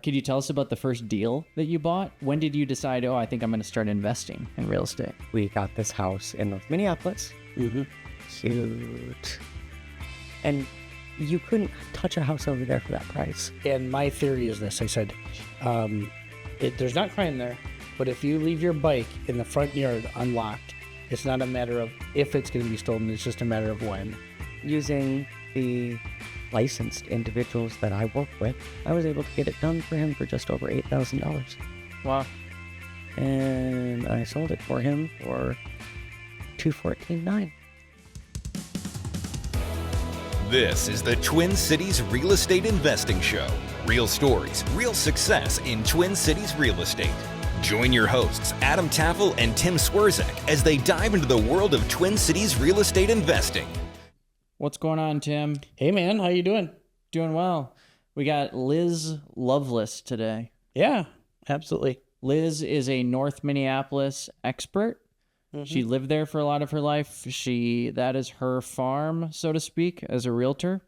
Could you tell us about the first deal that you bought? When did you decide, I think I'm going to start investing in real estate? We got this house in North Minneapolis. Mm-hmm. Cute. And you couldn't touch a house over there for that price. And my theory is this. I said, there's not crime there, but if you leave your bike in the front yard unlocked, it's not a matter of if it's going to be stolen, it's just a matter of when. Using the licensed individuals that I work with, I was able to get it done for him for just over $8,000. Wow. And I sold it for him for $214,900. This is the Twin Cities Real Estate Investing Show. Real stories, real success in Twin Cities real estate. Join your hosts, Adam Tafel and Tim Swierczek, as they dive into the world of Twin Cities real estate investing. What's going on, Tim? Hey, man, how you doing? Doing well. We got Liz Loveless today. Yeah, absolutely. Liz is a North Minneapolis expert. Mm-hmm. She lived there for a lot of her life. That is her farm, so to speak, as a realtor.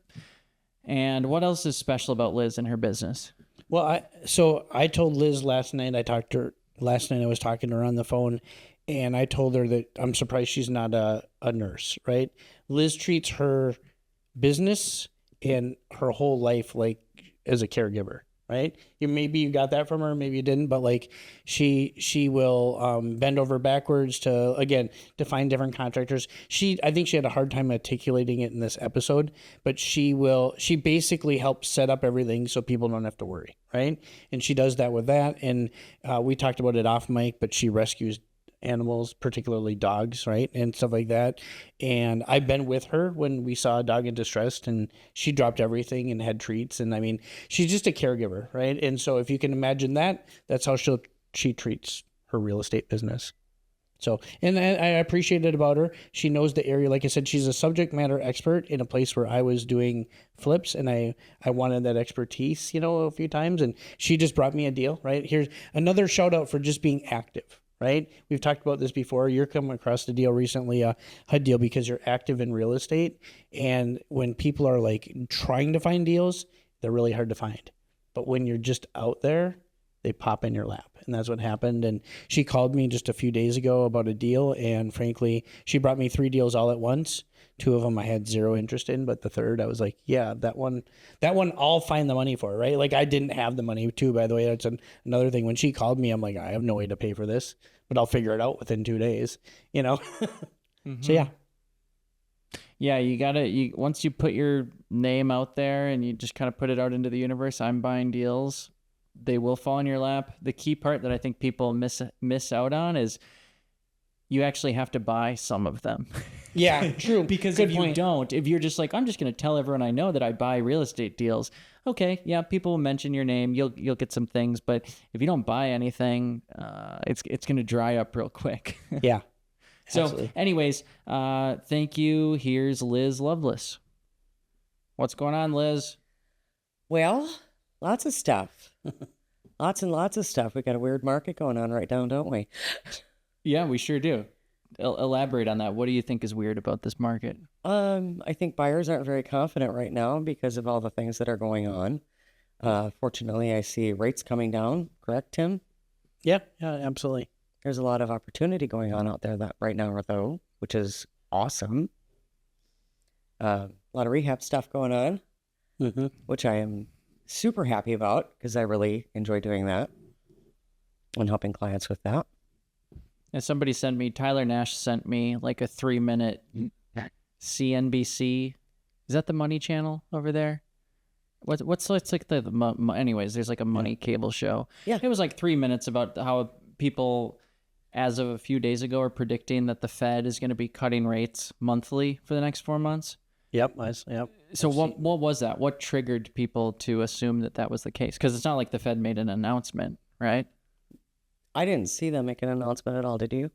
And what else is special about Liz and her business? Well, I told Liz last night, I was talking to her on the phone, and I told her that I'm surprised she's not a nurse, right? Liz treats her business and her whole life like as a caregiver, right? Maybe you got that from her, maybe you didn't, but like she will bend over backwards to find different contractors. I think she had a hard time articulating it in this episode, but she basically helps set up everything so people don't have to worry, right? And she does that with that. And we talked about it off mic, but she rescues animals, particularly dogs, right? And stuff like that. And I've been with her when we saw a dog in distress, and she dropped everything and had treats. And I mean, she's just a caregiver, right? And so if you can imagine that, that's how she treats her real estate business. So, and I appreciate it about her. She knows the area. Like I said, she's a subject matter expert in a place where I was doing flips, and I wanted that expertise, a few times, and she just brought me a deal, right? Here's another shout out for just being active. Right? We've talked about this before. You're coming across a deal recently, a HUD deal, because you're active in real estate. And when people are like trying to find deals, they're really hard to find. But when you're just out there, they pop in your lap. And that's what happened. And she called me just a few days ago about a deal. And frankly, she brought me 3 deals all at once. 2 of them I had zero interest in, but the third I was like, yeah, that one I'll find the money for, right? Like I didn't have the money too, by the way. That's another thing. When she called me, I'm like, I have no way to pay for this, but I'll figure it out within 2 days, Mm-hmm. So yeah. Yeah, once you put your name out there and you just kind of put it out into the universe, I'm buying deals, they will fall in your lap. The key part that I think people miss out on is you actually have to buy some of them. Yeah, true. Because Good if point. you don't, if you're just like, I'm just going to tell everyone I know that I buy real estate deals. Okay, yeah, people will mention your name. You'll get some things, but if you don't buy anything, it's going to dry up real quick. Yeah. So, absolutely. anyways, thank you. Here's Liz Loveless. What's going on, Liz? Well, lots of stuff. Lots and lots of stuff. We got a weird market going on right now, don't we? Yeah, we sure do. Elaborate on that. What do you think is weird about this market? I think buyers aren't very confident right now because of all the things that are going on. Fortunately, I see rates coming down. Correct, Tim? Yeah, absolutely. There's a lot of opportunity going on out there that right now, though, which is awesome. A lot of rehab stuff going on, Mm-hmm. which I am super happy about because I really enjoy doing that and helping clients with that. And Tyler Nash sent me like a 3-minute CNBC. Is that the money channel over there? What's like anyways, there's like a money cable show. Yeah. It was like 3 minutes about how people, as of a few days ago, are predicting that the Fed is going to be cutting rates monthly for the next 4 months. Yep. Yep. So what was that? What triggered people to assume that was the case? Because it's not like the Fed made an announcement, right? I didn't see them make an announcement at all, did you?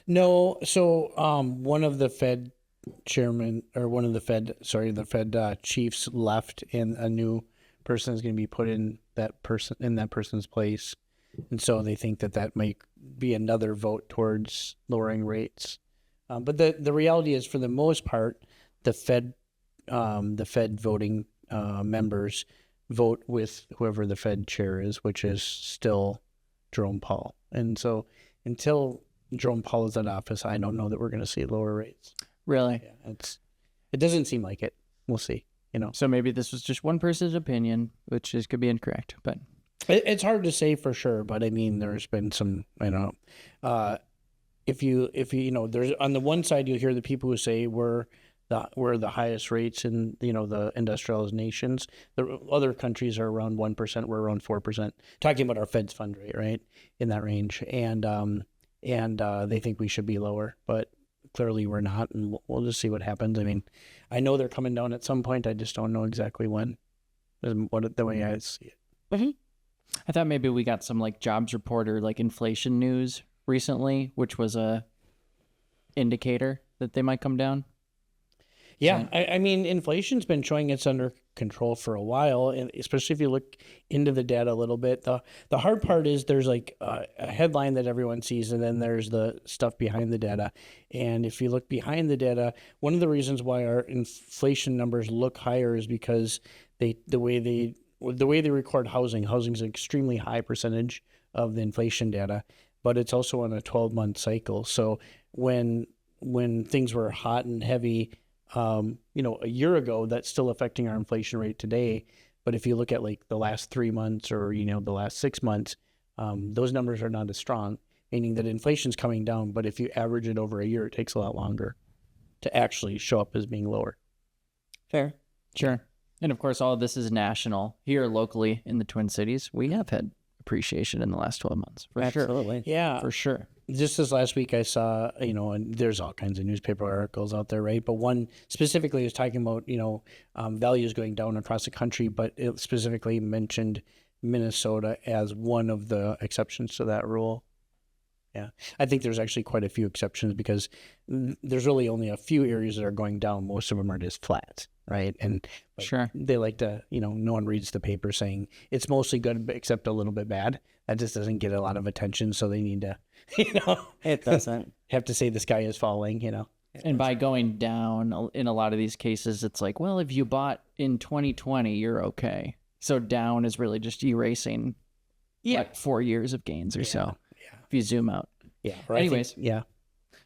No. So one of the Fed chairman, or the Fed chiefs left, and a new person is going to be put in that person's place. And so they think that might be another vote towards lowering rates. But the reality is, for the most part, the Fed voting members vote with whoever the Fed chair is, which is still Jerome Powell. And so until Jerome Powell is in office, I don't know that we're going to see lower rates. Really? Yeah, it doesn't seem like it. We'll see. So maybe this was just one person's opinion, which could be incorrect, but it's hard to say for sure. But I mean, there's been some, I don't know. If you there's on the one side, you hear the people who say we're the highest rates in, the industrialized nations. The other countries are around 1%. We're around 4%. Talking about our Fed's fund rate, right, in that range, and they think we should be lower, but clearly we're not, and we'll just see what happens. I mean, I know they're coming down at some point. I just don't know exactly when. The way I see it. Mm-hmm. I thought maybe we got some like jobs report or like inflation news recently, which was a indicator that they might come down. Yeah, I mean, inflation's been showing it's under control for a while, and especially if you look into the data a little bit. The hard part is there's like a headline that everyone sees, and then there's the stuff behind the data. And if you look behind the data, one of the reasons why our inflation numbers look higher is because the way they record housing's an extremely high percentage of the inflation data, but it's also on a 12-month cycle. So when things were hot and heavy, a year ago, that's still affecting our inflation rate today. But if you look at like the last 3 months or, the last 6 months, those numbers are not as strong, meaning that inflation's coming down. But if you average it over a year, it takes a lot longer to actually show up as being lower. Fair. Sure. And of course, all of this is national. Here locally in the Twin Cities, we have had appreciation in the last 12 months. For Absolutely. sure. Yeah. For sure. Just this last week, I saw, and there's all kinds of newspaper articles out there, right? But one specifically was talking about, values going down across the country, but it specifically mentioned Minnesota as one of the exceptions to that rule. Yeah. I think there's actually quite a few exceptions because there's really only a few areas that are going down. Most of them are just flat, right? And sure, they like to, no one reads the paper saying it's mostly good except a little bit bad. That just doesn't get a lot of attention, so they need to, it doesn't have to say the sky is falling, And by going down in a lot of these cases, it's like, well, if you bought in 2020, you're okay. So down is really just erasing, 4 years of gains or so. Yeah. If you zoom out. Yeah. Anyways, yeah.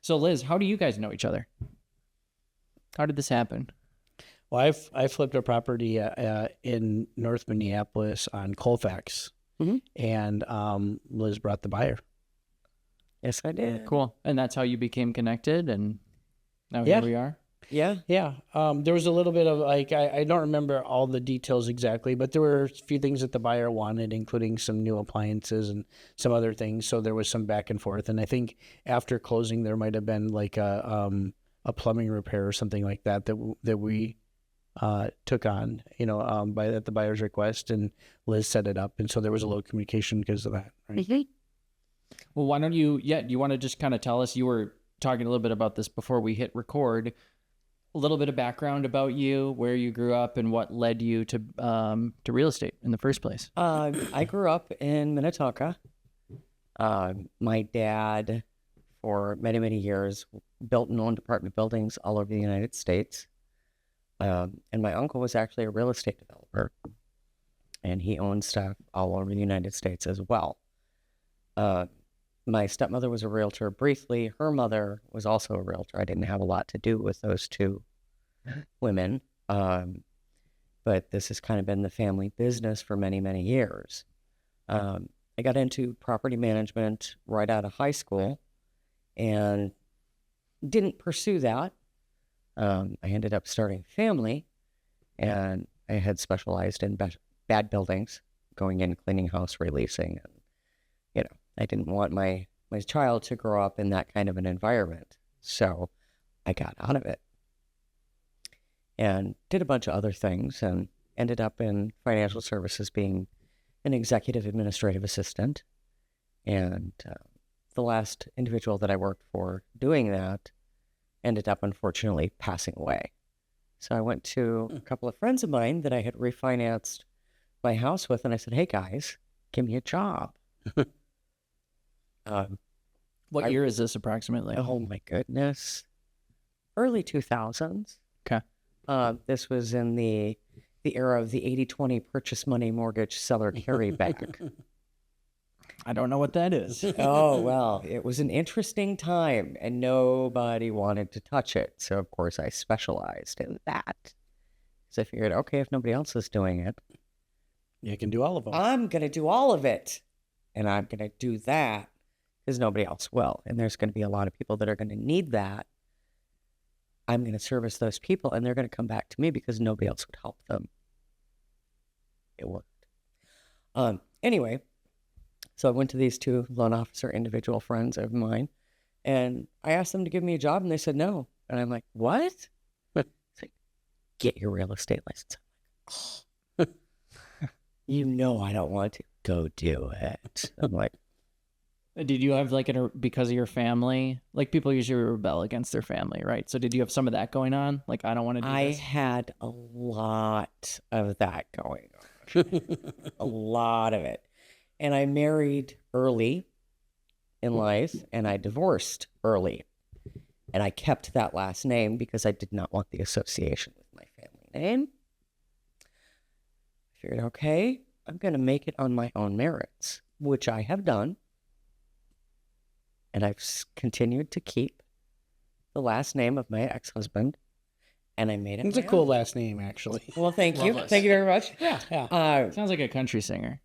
So Liz, how do you guys know each other? How did this happen? Well, I flipped a property in North Minneapolis on Colfax, and Liz brought the buyer. Yes, I did. Cool. And that's how you became connected, and now here we are. Yeah. Yeah. There was a little bit of I don't remember all the details exactly, but there were a few things that the buyer wanted, including some new appliances and some other things. So there was some back and forth. And I think after closing, there might have been like a plumbing repair or something like that we took on, at the buyer's request, and Liz set it up. And so there was a little communication because of that. Right? Well, why don't you want to just kind of tell us, you were talking a little bit about this before we hit record, a little bit of background about you, where you grew up and what led you to real estate in the first place. I grew up in Minnetonka. My dad, for many, many years, built and owned apartment buildings all over the United States. And my uncle was actually a real estate developer, and he owned stuff all over the United States as well. My stepmother was a realtor briefly. Her mother was also a realtor. I didn't have a lot to do with those two women, but this has kind of been the family business for many, many years. I got into property management right out of high school and didn't pursue that. I ended up starting a family, and I had specialized in bad buildings, going in, cleaning house, releasing, and I didn't want my child to grow up in that kind of an environment. So I got out of it and did a bunch of other things and ended up in financial services, being an executive administrative assistant. And the last individual that I worked for doing that ended up, unfortunately, passing away. So I went to a couple of friends of mine that I had refinanced my house with, and I said, hey, guys, give me a job. What year is this approximately? Oh my goodness. Early 2000s. Okay. This was in the the era of the 80-20 purchase money mortgage seller carryback. I don't know what that is. Oh, well, it was an interesting time and nobody wanted to touch it. So, of course, I specialized in that. So I figured, okay, if nobody else is doing it, You can do all of them. I'm going to do all of it. And I'm going to do that because nobody else will. And there's going to be a lot of people that are going to need that. I'm going to service those people and they're going to come back to me because nobody else would help them. It worked. Anyway, so I went to these two loan officer individual friends of mine and I asked them to give me a job and they said no. And I'm like, what? It's like, get your real estate license. I'm like, oh, you know I don't want to. Go do it. I'm like, Did you have like because of your family? Like people usually rebel against their family, right? So did you have some of that going on? Like, I don't want to do I this. had a lot of that going on. A lot of it. And I married early in life and I divorced early. And I kept that last name because I did not want the association with my family name. I figured, okay, I'm going to make it on my own merits, which I have done. And I've continued to keep the last name of my ex-husband. And I made it It's a my cool own. last name, actually. Well, thank you. Loveless. Thank you very much. Yeah. Sounds like a country singer.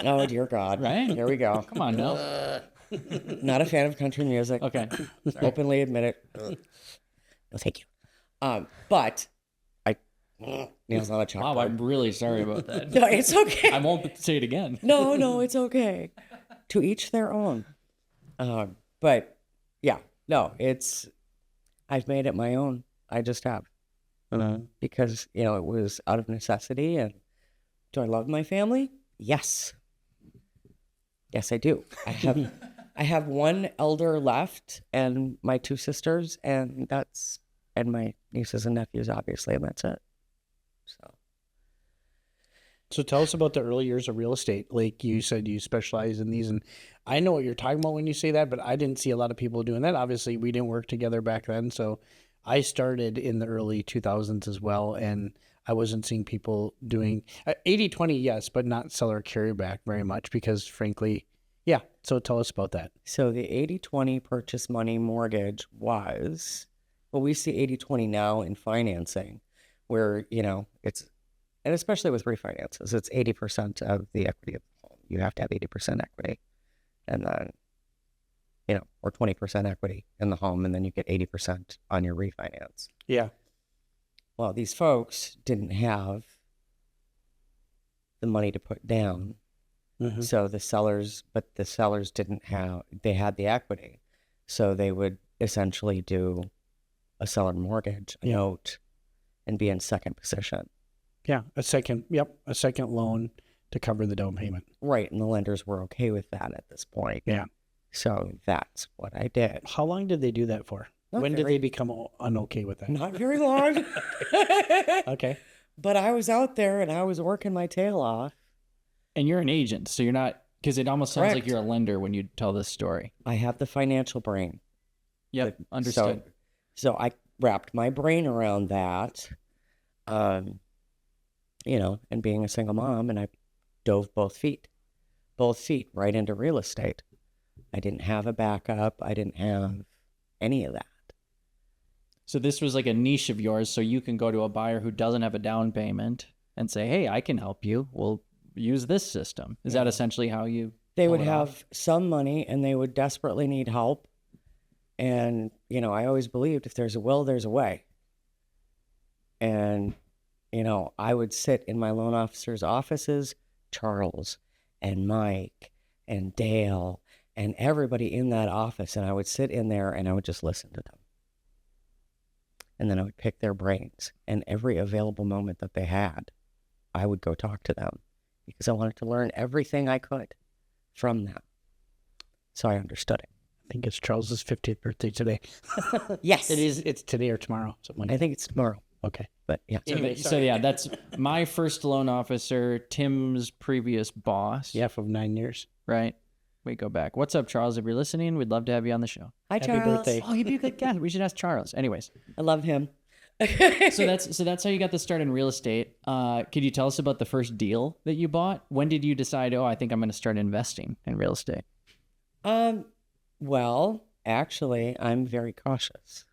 Oh, dear God. Right? Here we go. Come on now. Not a fan of country music. Okay. Openly admit it. No, thank you. But I nails on a chalkboard. Wow, I'm really sorry about that. No, it's okay. I won't say it again. No, it's okay. To each their own. But yeah, no, I've made it my own. I just have. Because, it was out of necessity. And do I love my family? Yes. Yes, I do. I have one elder left and my two sisters and my nieces and nephews, obviously, and that's it. So tell us about the early years of real estate. Like you said, you specialize in these, and I know what you're talking about when you say that, but I didn't see a lot of people doing that. Obviously, we didn't work together back then, so I started in the early 2000s as well, and I wasn't seeing people doing 80-20, yes, but not seller carryback very much because, frankly, yeah. So tell us about that. So the 80-20 purchase money mortgage was, well, we see 80-20 now in financing where, it's, and especially with refinances, it's 80% of the equity of the home. You have to have 80% equity and then, or 20% equity in the home, and then you get 80% on your refinance. Yeah. Well, these folks didn't have the money to put down. Mm-hmm. So the sellers didn't have, they had the equity. So they would essentially do a seller mortgage, a note, and be in second position. Yeah. A second loan to cover the down payment. Right. And the lenders were okay with that at this point. Yeah. So that's what I did. How long did they do that for? Not When did very- they become unokay with that? Not very long. Okay. But I was out there and I was working my tail off. And you're an agent, so you're not, because it almost sounds like Correct. you're a lender when you tell this story. I have the financial brain. Yep, understood. So I wrapped my brain around that, and being a single mom, and I dove both feet right into real estate. I didn't have a backup. I didn't have any of that. So this was like a niche of yours, so you can go to a buyer who doesn't have a down payment and say, hey, I can help you. We'll use this system. Is that essentially how you... They would pull it have off? some money and they would desperately need help. And, I always believed if there's a will, there's a way. And, I would sit in my loan officer's offices, Charles and Mike and Dale and everybody in that office. And I would sit in there and I would just listen to them. And then I would pick their brains. And every available moment that they had, I would go talk to them because I wanted to learn everything I could from them. So I understood it. I think it's Charles's 50th birthday today. Yes. It is. It's today or tomorrow. Something like I that. think it's tomorrow. Okay. But yeah. Anyway, So sorry. yeah, that's my first loan officer, Tim's previous boss. Yeah, for 9 years. Right? We go back. What's up, Charles? If you're listening, we'd love to have you on the show. Hi, Happy Charles. birthday. Oh, he'd be a good guest. We should ask Charles. Anyways, I love him. So that's how you got the start in real estate. Could you tell us about the first deal that you bought? When did you decide, oh, I think I'm going to start investing in real estate? Well, actually, I'm very cautious.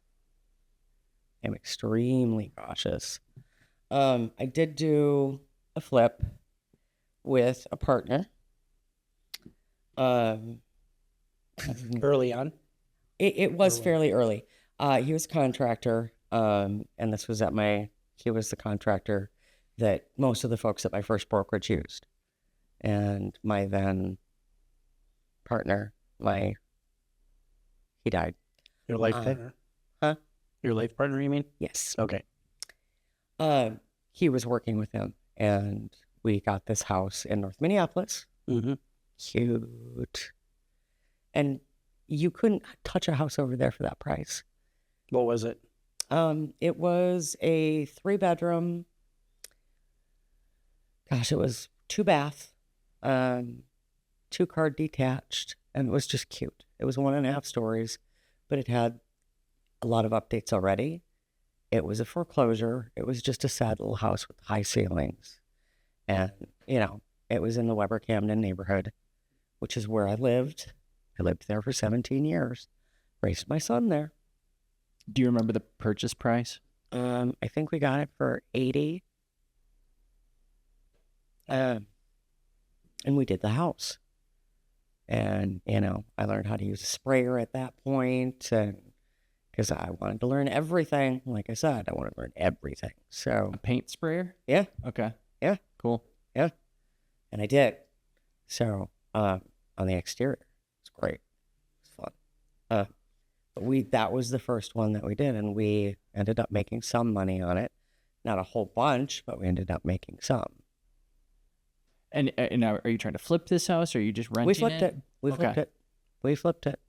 I'm extremely cautious. I did do a flip with a partner. Early on. It was fairly early. He was a contractor, and this was he was the contractor that most of the folks at my first brokerage used. And my then partner, he died. Your life partner? Huh? Your life partner, you mean? Yes. Okay. He was working with him, and we got this house in North Minneapolis. Mm-hmm. Cute. And you couldn't touch a house over there for that price. What was it? It was a 3-bedroom. Gosh, it was 2-bath, 2-car detached, and it was just cute. It was 1.5 stories, but it had a lot of updates already. It was a foreclosure. It was just a sad little house with high ceilings. And, it was in the Weber Camden neighborhood, which is where I lived. I lived there for 17 years. Raised my son there. Do you remember the purchase price? I think we got it for $80. And we did the house. And, I learned how to use a sprayer at that point, and because I wanted to learn everything. Like I said, I wanted to learn everything. So, A paint sprayer? yeah, Okay. Yeah. Cool. yeah. And I did. So, on the exterior, it's great. It's fun. But that was the first one that we did, and we ended up making some money on it. Not a whole bunch, but we ended up making some. And now, are you trying to flip this house, or are you just renting We flipped it. We Okay. flipped it. We flipped it.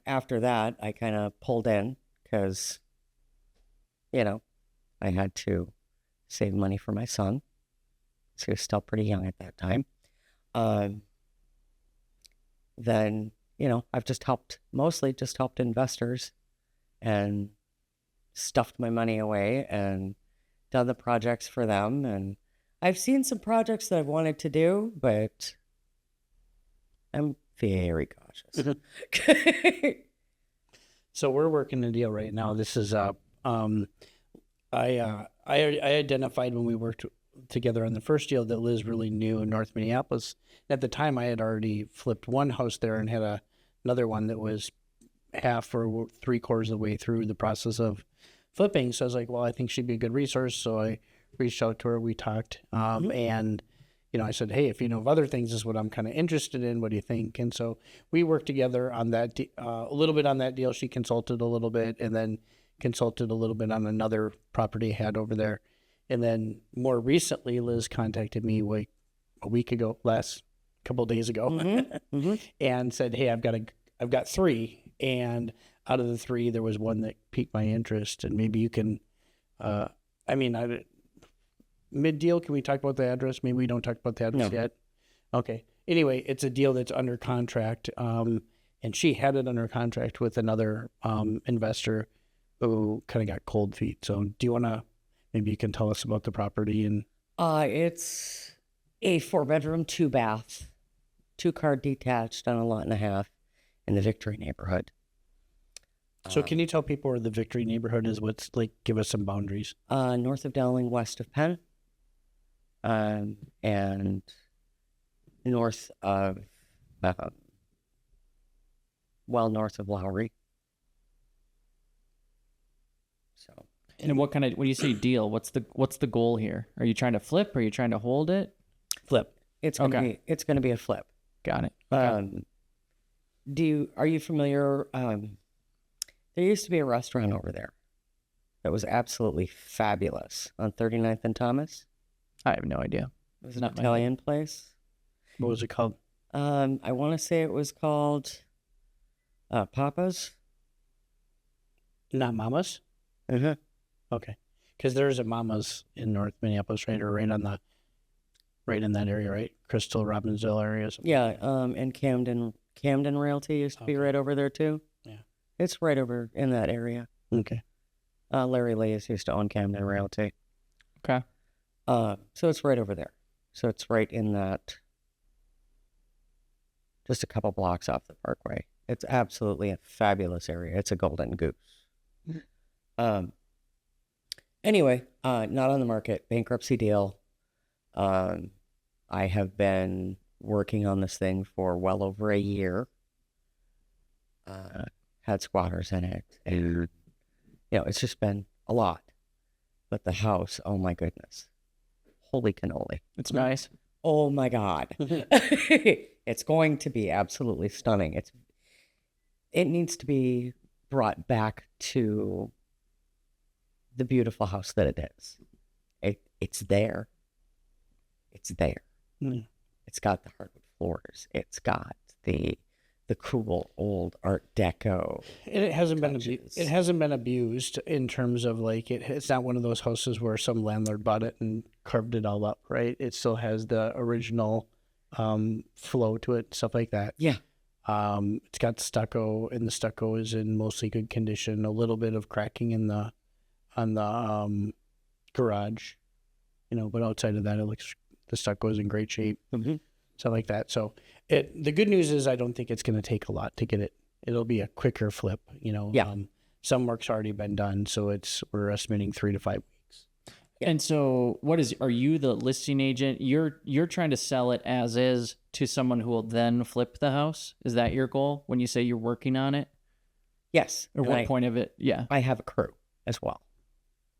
After that, I kind of pulled in because, I had to save money for my son. So he was still pretty young at that time. Then, I've mostly just helped investors and stuffed my money away and done the projects for them. And I've seen some projects that I've wanted to do, but I'm very cautious. So we're working a deal right now. This is I identified when we worked together on the first deal that Liz really knew in North Minneapolis. At the time, I had already flipped one house there and had another one that was half or 3/4 of the way through the process of flipping. So I was like, well, I think she'd be a good resource. So I reached out to her. We talked, and I said, hey, if you know of other things, this is what I'm kind of interested in. What do you think? And so we worked together on that a little bit on that deal. She consulted a little bit, and then consulted a little bit on another property I had over there. And then more recently, Liz contacted me like a week ago, couple of days ago, and said, hey, I've got 3, and out of the 3, there was one that piqued my interest, and maybe you can, mid-deal, can we talk about the address? Maybe we don't talk about the address yet. Okay. Anyway, it's a deal that's under contract, and she had it under contract with another investor who kind of got cold feet. So do you want to, maybe you can tell us about the property? And It's a 4-bedroom, 2-bath, 2-car detached on a 1.5 in the Victory neighborhood. So can you tell people where the Victory neighborhood is? What's give us some boundaries. North of Dowling, west of Penn, and north of, north of Lowry. So. And when you say deal, what's the goal here? Are you trying to flip? Or are you trying to hold it? Flip. It's gonna be a flip. Got it. Okay. Are you familiar? There used to be a restaurant over there that was absolutely fabulous on 39th and Thomas. I have no idea. It was an Italian place. What was it called? I want to say it was called Papa's. Not Mama's? Mm-hmm. Okay. Because there's a Mama's in North Minneapolis, right? Or right in that area, right? Crystal, Robbinsville area. Yeah, and Camden Realty used to be right over there too. Yeah. It's right over in that area. Okay. Larry Lees used to own Camden Realty. Okay. So it's right over there. So it's right in that, just a couple blocks off the Parkway. It's absolutely a fabulous area. It's a golden goose. Anyway, not on the market. Bankruptcy deal. I have been working on this thing for well over a year. Had squatters in it, and it's just been a lot. But the house, oh my goodness, holy cannoli! It's nice. Oh my God, it's going to be absolutely stunning. It needs to be brought back to the beautiful house that it is. It's there. It's there. Mm. It's got the hardwood floors. It's got the cool old Art Deco. And it hasn't been touches. it hasn't been abused in terms of like it's not one of those houses where some landlord bought it and carved it all up, right? It still has the original flow to it, stuff like that. Yeah. It's got stucco, and the stucco is in mostly good condition. A little bit of cracking on the garage, but outside of that, the stucco is in great shape. Mm-hmm. Stuff like that. So the good news is I don't think it's going to take a lot to get it. It'll be a quicker flip. Yeah. Some work's already been done, so we're estimating 3 to 5 weeks. Yeah. And so are you the listing agent? You're trying to sell it as is to someone who will then flip the house? Is that your goal when you say you're working on it? Yes. Or and what point of it? Yeah. I have a crew as well.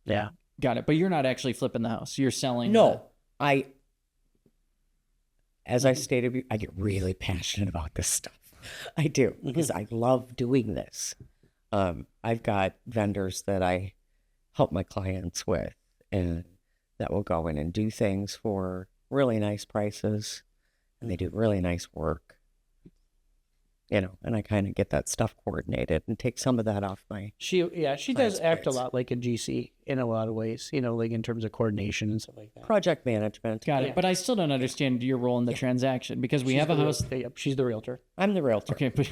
Yeah. Got it. But you're not actually flipping the house. You're selling. No, as I stated, I get really passionate about this stuff. I do, because I love doing this. I've got vendors that I help my clients with, and that will go in and do things for really nice prices, and they do really nice work. And I kind of get that stuff coordinated and take some of that off my. She does Client's act a plates. lot like a GC in a lot of ways, like in terms of coordination and stuff like that. Project management. Got it. Yeah. But I still don't understand your role in the transaction because we have a house. Yep, she's the realtor. I'm the realtor. Okay, but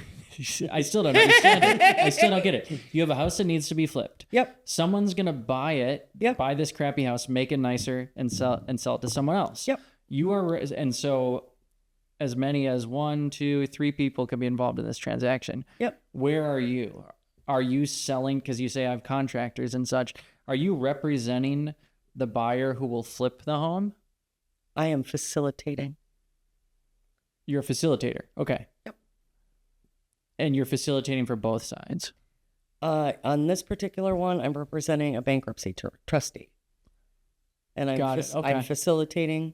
I still don't understand it. I still don't get it. You have a house that needs to be flipped. Yep. Someone's gonna buy it, Yep. buy this crappy house, make it nicer, and sell it to someone else. Yep. You are, and so as many as 1, 2, 3 people could be involved in this transaction. Yep. Where are you? Are you selling? Because you say I have contractors and such. Are you representing the buyer who will flip the home? I am facilitating. You're a facilitator. Okay. Yep. And you're facilitating for both sides. On this particular one, I'm representing a bankruptcy trustee. And Got it. Okay. I'm facilitating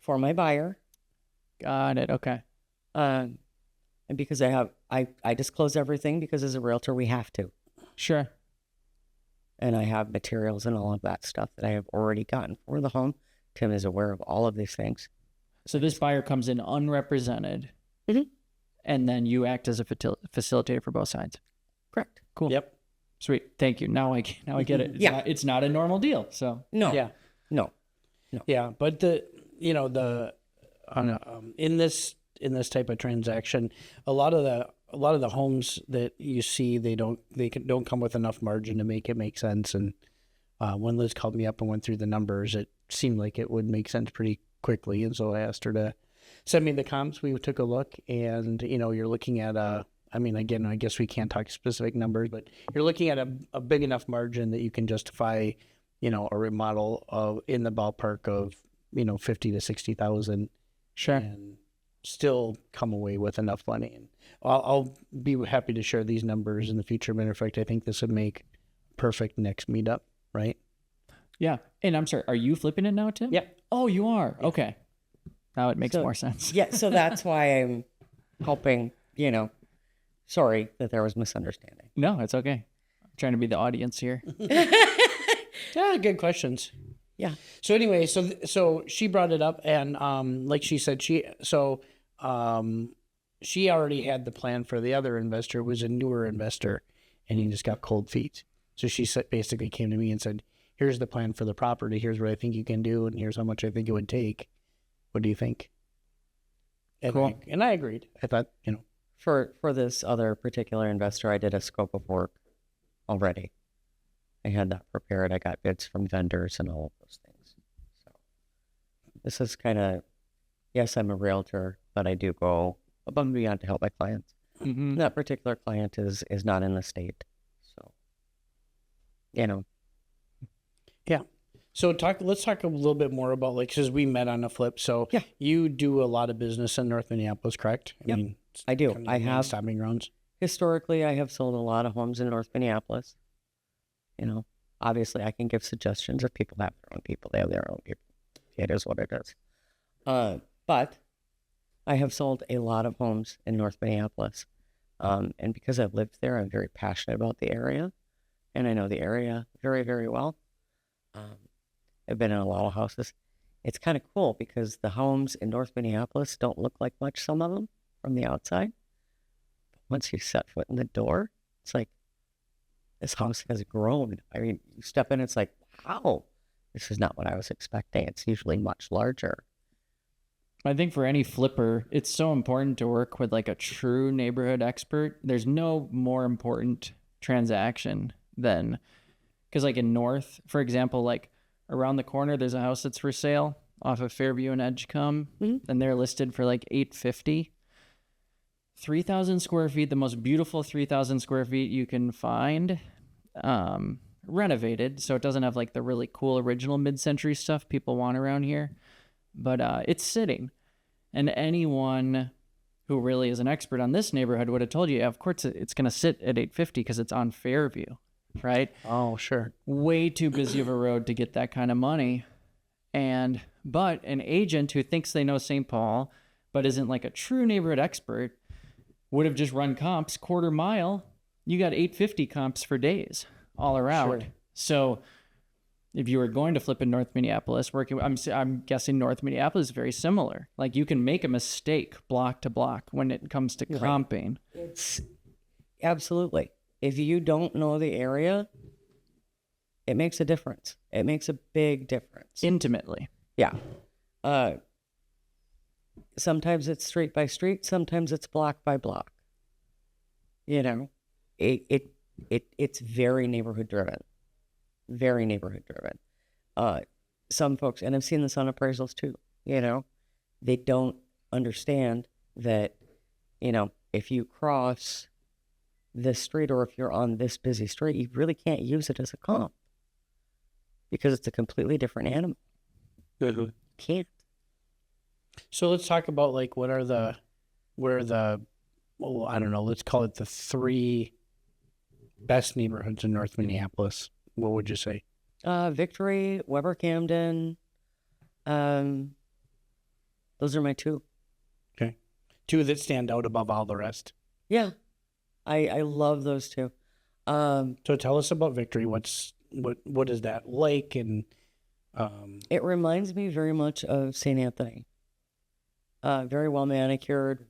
for my buyer. Got it. Okay. And because I disclose everything, because as a realtor, we have to. Sure. And I have materials and all of that stuff that I have already gotten for the home. Tim is aware of all of these things. So this buyer comes in unrepresented, Mhm. and then you act as a facilitator for both sides. Correct. Cool. Yep. Sweet. Thank you. Now I get it. Yeah. It's not a normal deal. So No. Yeah. No. Yeah, but in this type of transaction, a lot of the homes that you see, they don't come with enough margin to make it make sense. And when Liz called me up and went through the numbers, it seemed like it would make sense pretty quickly. And so I asked her to send me the comps. We took a look, and you're looking at again, I guess we can't talk specific numbers, but you're looking at a big enough margin that you can justify, a remodel of in the ballpark of, 50 to 60,000. sure. And still come away with enough money. And I'll be happy to share these numbers in the future. Matter of fact, I think this would make perfect next meetup, right? Yeah. And I'm sorry, are you flipping it now, Tim? Yeah. Oh, you are. Okay. Now it makes So- more sense. Yeah, so that's why I'm helping, sorry that there was misunderstanding. No, it's okay. I'm trying to be the audience here. Yeah, good questions. Yeah. So anyway, so she brought it up, and like she said, she already had the plan for the other investor. It was a newer investor, and he just got cold feet. So she basically came to me and said, "Here's the plan for the property. Here's what I think you can do, and here's how much I think it would take. What do you think?" And Cool. I agreed. I thought, For this other particular investor, I did a scope of work already. I had that prepared. I got bids from vendors and all of those things. So this is kind of, yes, I'm a realtor, but I do go above and beyond to help my clients. Mm-hmm. That particular client is not in the state. So, you know, So let's talk a little bit more about, like, because we met on a flip. So Yeah. you do a lot of business in North Minneapolis, correct? Yep. it's I do. kind of I the main have. stopping grounds. Historically, I have sold a lot of homes in North Minneapolis. You know, obviously I can give suggestions if people have their own people. They have their own people. It is what it is. But I have sold a lot of homes in North Minneapolis. And because I've lived there, I'm very passionate about the area. And I know the area very, very well. I've been in a lot of houses. It's kind of cool because the homes in North Minneapolis don't look like much, some of them, from the outside. But once you set foot in the door, it's like, this house has grown. I mean, you step in, it's like, wow, this is not what I was expecting. It's usually much larger. I think for any flipper, it's so important to work with like a true neighborhood expert. There's no more important transaction than, because like in North, for example, like around the corner, there's a house that's for sale off of Fairview and Edgecombe, and they're listed for like $850. 3,000 square feet, the most beautiful 3,000 square feet you can find, renovated, so it doesn't have like the really cool original mid-century stuff people want around here, but it's sitting. And anyone who really is an expert on this neighborhood would have told you, yeah, of course it's going to sit at $850 because it's on Fairview, right? Oh, sure. Way too busy of a road to get that kind of money. But an agent who thinks they know St. Paul but isn't like a true neighborhood expert would have just run comps quarter mile. You got $850 comps for days all around. Sure. So if you were going to flip in North Minneapolis, I'm guessing North Minneapolis is very similar. Like you can make a mistake block to block when it comes to comping. It's absolutely. If you don't know the area, it makes a difference. It makes a big difference. Intimately. Yeah. Sometimes it's street by street. Sometimes it's block by block. You know, it's very neighborhood driven. Very neighborhood driven. Some folks, and I've seen this on appraisals too, you know, they don't understand that, you know, if you cross this street or if you're on this busy street, you really can't use it as a comp because it's a completely different animal. You can't. So let's talk about like what are the well, I don't know, let's call it the 3 best neighborhoods in North Minneapolis. What would you say? Victory, Weber, Camden. Those are my 2. Okay. 2 that stand out above all the rest. Yeah. I love those 2. So tell us about Victory. What is that like? And it reminds me very much of St. Anthony. Very well manicured.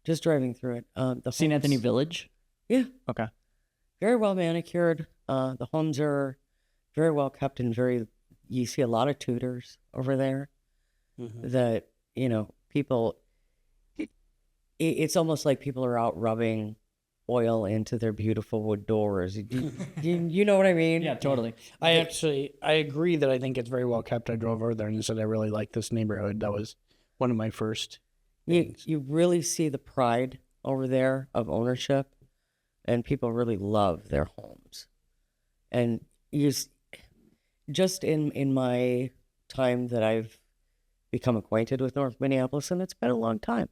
Just driving through it. The St. homes- Anthony Village? Yeah. Okay. Very well manicured. The homes are very well kept and you see a lot of tutors over there that, you know, people, it's almost like people are out rubbing oil into their beautiful wood doors. You know what I mean? Yeah, totally. I agree that I think it's very well kept. I drove over there and said I really like this neighborhood. That was one of my first. You really see the pride over there of ownership, and people really love their homes. And just in my time that I've become acquainted with North Minneapolis, and it's been a long time,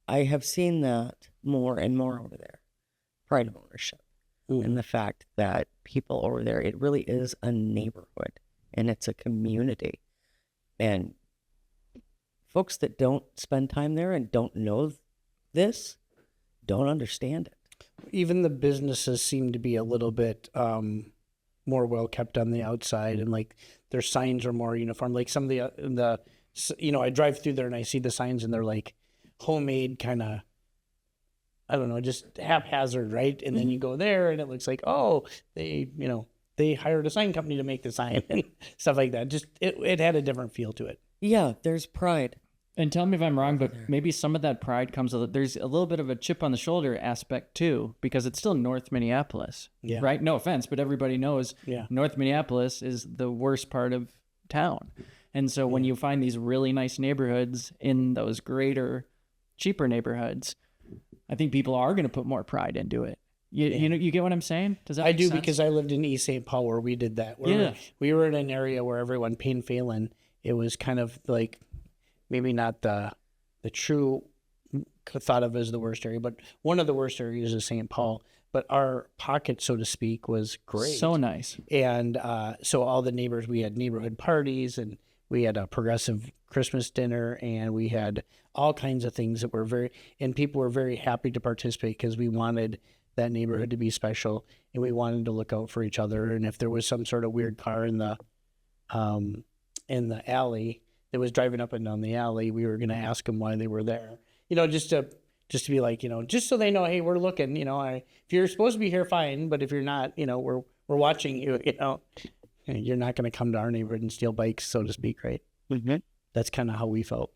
I have seen that more and more over there. Pride of ownership. And the fact that people over there, it really is a neighborhood and it's a community. And folks that don't spend time there and don't know this don't understand it. Even the businesses seem to be a little bit more well kept on the outside, and like their signs are more uniform. Like some of the you know, I drive through there and I see the signs and they're like homemade, kind of, I don't know, just haphazard, right? And then you go there and it looks like, oh, they hired a sign company to make the sign and stuff like that. Just it had a different feel to it. Yeah, there's pride. And tell me if I'm wrong, but maybe some of that pride comes with, there's a little bit of a chip on the shoulder aspect too, because it's still North Minneapolis, Yeah. right? No offense, but everybody knows Yeah. North Minneapolis is the worst part of town. And so when you find these really nice neighborhoods in those greater, cheaper neighborhoods, I think people are going to put more pride into it. You know, you get what I'm saying? Does that I make do sense? because I lived in East St. Paul where we did that. We were in an area where everyone paid Phelan. It was kind of like maybe not the true thought of as the worst area, but one of the worst areas is St. Paul. But our pocket, so to speak, was great. So nice. And so all the neighbors, we had neighborhood parties, and we had a progressive Christmas dinner, and we had all kinds of things that were and people were very happy to participate because we wanted that neighborhood to be special, and we wanted to look out for each other. And if there was some sort of weird car in the alley that was driving up and down the alley, we were going to ask them why they were there. You know, just to be like, you know, just so they know, hey, we're looking. You know, if you're supposed to be here, fine, but if you're not, you know, we're watching you. You know, you're not going to come to our neighborhood and steal bikes, so to speak, right? Mm-hmm. That's kind of how we felt.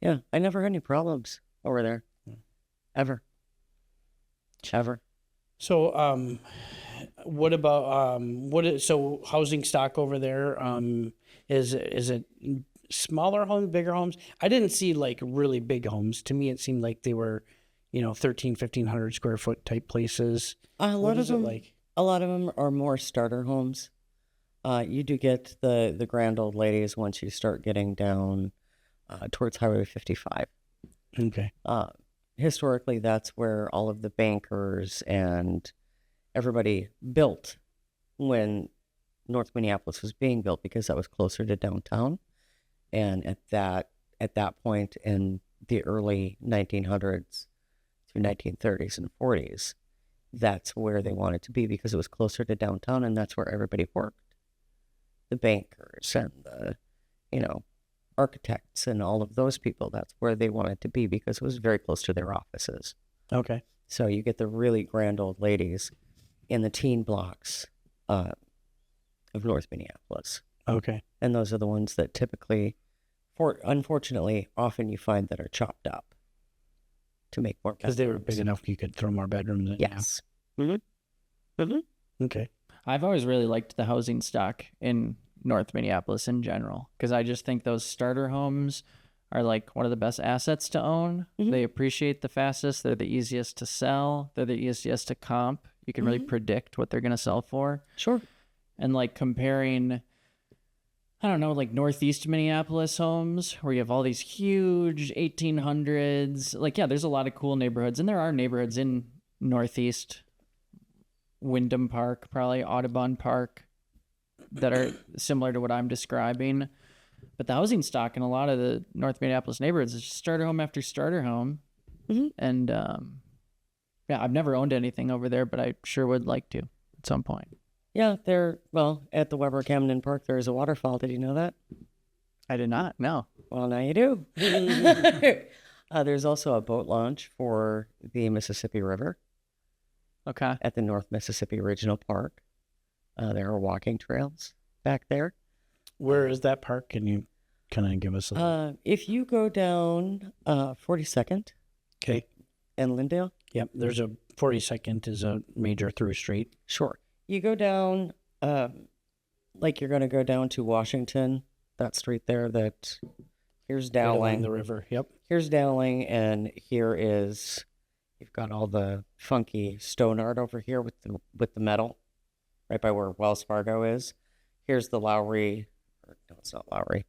Yeah, I never had any problems over there, ever. So, what about so housing stock over there? Is it smaller homes, bigger homes? I didn't see like really big homes. To me, it seemed like they were, you know, 1,500 square foot type places. A lot of them are more starter homes. You do get the grand old ladies once you start getting down towards Highway 55. Okay. Historically, that's where all of the bankers and everybody built when North Minneapolis was being built, because that was closer to downtown. And at that point in the early 1900s through 1930s and 40s, that's where they wanted to be because it was closer to downtown, and that's where everybody worked. The bankers and the, you know, architects and all of those people, that's where they wanted to be because it was very close to their offices. Okay. So you get the really grand old ladies in the teen blocks of North Minneapolis. Okay. And those are the ones that typically, unfortunately, often you find that are chopped up to make more because they were big enough you could throw more bedrooms in. Yes. Yeah. Mm-hmm. Okay. I've always really liked the housing stock in North Minneapolis in general, because I just think those starter homes are like one of the best assets to own. Mm-hmm. They appreciate the fastest. They're the easiest to sell. They're the easiest to comp. You can really predict what they're going to sell for. Sure. And like comparing, I don't know, like Northeast Minneapolis homes where you have all these huge 1800s. Like, yeah, there's a lot of cool neighborhoods, and there are neighborhoods in Northeast, Wyndham Park, probably Audubon Park, that are similar to what I'm describing. But the housing stock in a lot of the North Minneapolis neighborhoods is just starter home after starter home. Mm-hmm. And yeah, I've never owned anything over there, but I sure would like to at some point. Yeah, at the Weber Camden Park, there's a waterfall. Did you know that? I did not, no. Well, now you do. There's also a boat launch for the Mississippi River. Okay. At the North Mississippi Regional Park. There are walking trails back there. Where is that park? Can you kind of give us a... If you go down 42nd Okay. and Lindale. Yep, there's a 42nd is a major through street. Sure. You go down, like you're going to go down to Washington, that street there here's Dowling. Along the river, yep. Here's Dowling, and you've got all the funky stone art over here with the metal, right by where Wells Fargo is. Here's the Lowry, no, it's not Lowry.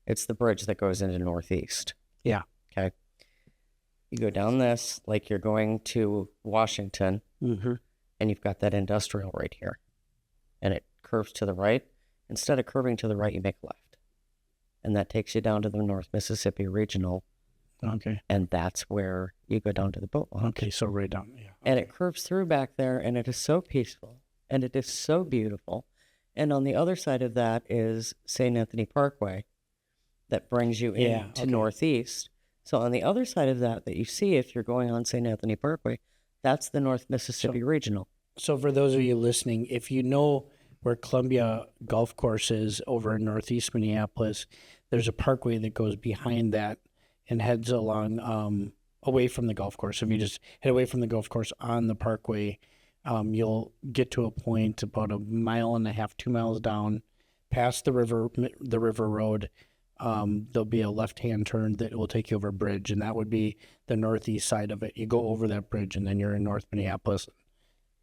It's the bridge that goes into Northeast. Yeah. Okay. You go down this like you're going to Washington, Mm-hmm. and you've got that industrial right here. And it curves to the right. Instead of curving to the right, you make a left. And that takes you down to the North Mississippi Regional. Okay. And that's where you go down to the boat launch. Okay, so right down, yeah. And it curves through back there, and it is so peaceful, and it is so beautiful. And on the other side of that is St. Anthony Parkway that brings you into Northeast. So on the other side of that you see if you're going on St. Anthony Parkway, that's the North Mississippi Regional. So for those of you listening, if you know where Columbia Golf Course is over in Northeast Minneapolis, there's a parkway that goes behind that, and heads along away from the golf course. If you just head away from the golf course on the parkway, you'll get to a point about 1.5 miles, 2 miles down, past the river road. There'll be a left-hand turn that will take you over a bridge, and that would be the northeast side of it. You go over that bridge, and then you're in North Minneapolis.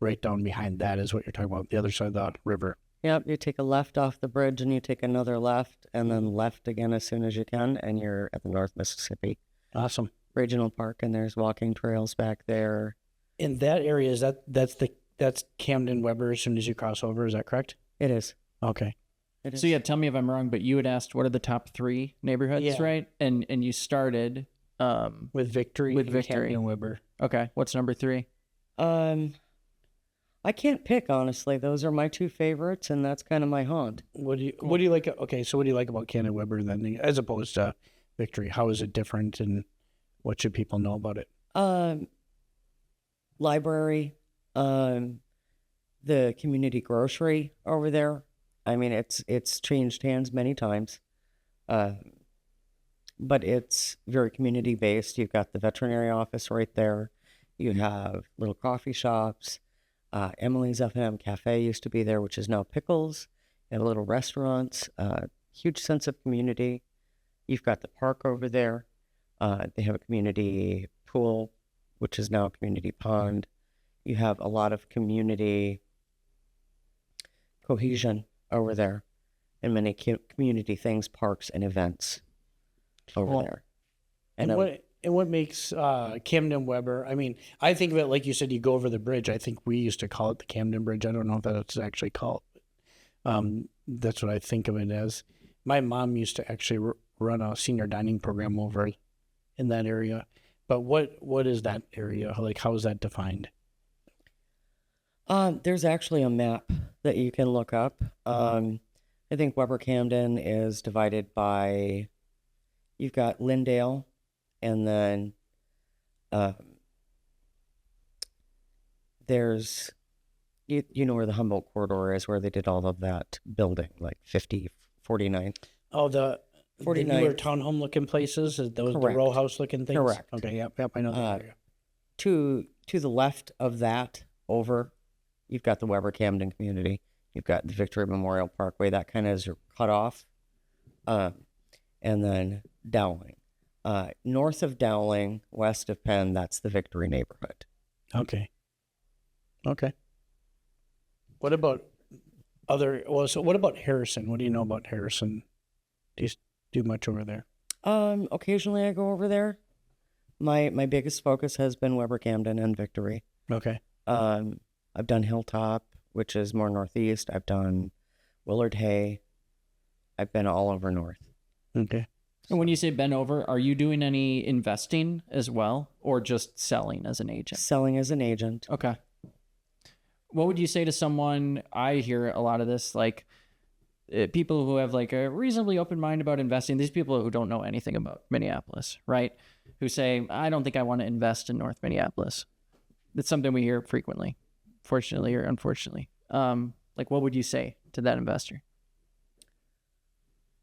Right down behind that is what you're talking about, the other side of the river. Yep, you take a left off the bridge and you take another left and then left again as soon as you can, and you're at the North Mississippi Awesome. Regional Park, and there's walking trails back there. In that area, that's Camden Weber as soon as you cross over, is that correct? It is. Okay. It is. So yeah, tell me if I'm wrong, but you had asked what are the top 3 neighborhoods, Yeah. right? And you started With Victory. With and Victory. Camden Weber. okay. What's number 3? I can't pick, honestly. Those are my 2 favorites, and that's kind of my haunt. What do you like? Okay, so what do you like about Camden Weber then, as opposed to Victory? How is it different, and what should people know about it? Library, the community grocery over there. I mean, it's changed hands many times, but it's very community based. You've got the veterinary office right there. You have little coffee shops. Emily's F&M Cafe used to be there, which is now Pickles. You have little restaurants. Huge sense of community. You've got the park over there. They have a community pool, which is now a community pond. You have a lot of community cohesion over there, and many community things, parks, and events over Cool. there. And And what makes Camden Weber? I mean, I think of it like you said. You go over the bridge. I think we used to call it the Camden Bridge. I don't know if that's actually called. That's what I think of it as. My mom used to actually run a senior dining program over in that area. But what is that area like? How is that defined? there's actually a map that you can look up. I think Weber Camden is divided by, you've got Lindale, and then there's, you know where the Humboldt corridor is, where they did all of that building, like 49. Oh, the 49. newer townhome looking places, those the Correct. row house looking things. Correct. Okay, yep, I know that area. To the left of that, over, you've got the Weber Camden community. You've got the Victory Memorial Parkway. That kind of is cut off. And then Dowling. North of Dowling, west of Penn, that's the Victory neighborhood. Okay. What about so what about Harrison? What do you know about Harrison? Do you do much over there? Occasionally I go over there. My biggest focus has been Weber Camden and Victory. Okay. I've done Hilltop, which is more northeast. I've done Willard Hay. I've been all over north. Okay. And when you say bend over, are you doing any investing as well, or just selling as an agent? Selling as an agent. Okay. What would you say to someone? I hear a lot of this, like people who have like a reasonably open mind about investing. These people who don't know anything about Minneapolis, right? Who say, I don't think I want to invest in North Minneapolis. It's something we hear frequently, fortunately or unfortunately. Like, what would you say to that investor?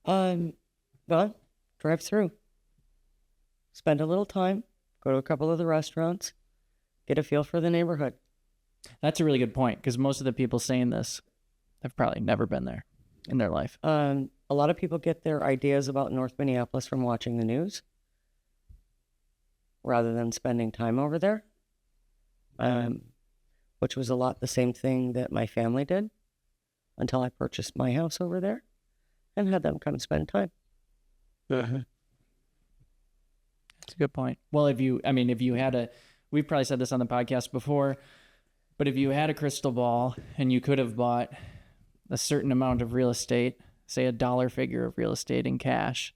Well, drive through. Spend a little time. Go to a couple of the restaurants. Get a feel for the neighborhood. That's a really good point, because most of the people saying this have probably never been there in their life. A lot of people get their ideas about North Minneapolis from watching the news rather than spending time over there, which was a lot the same thing that my family did until I purchased my house over there and had them come spend time. Uh-huh. That's a good point. Well, if you had we've probably said this on the podcast before, but if you had a crystal ball and you could have bought a certain amount of real estate, say a dollar figure of real estate in cash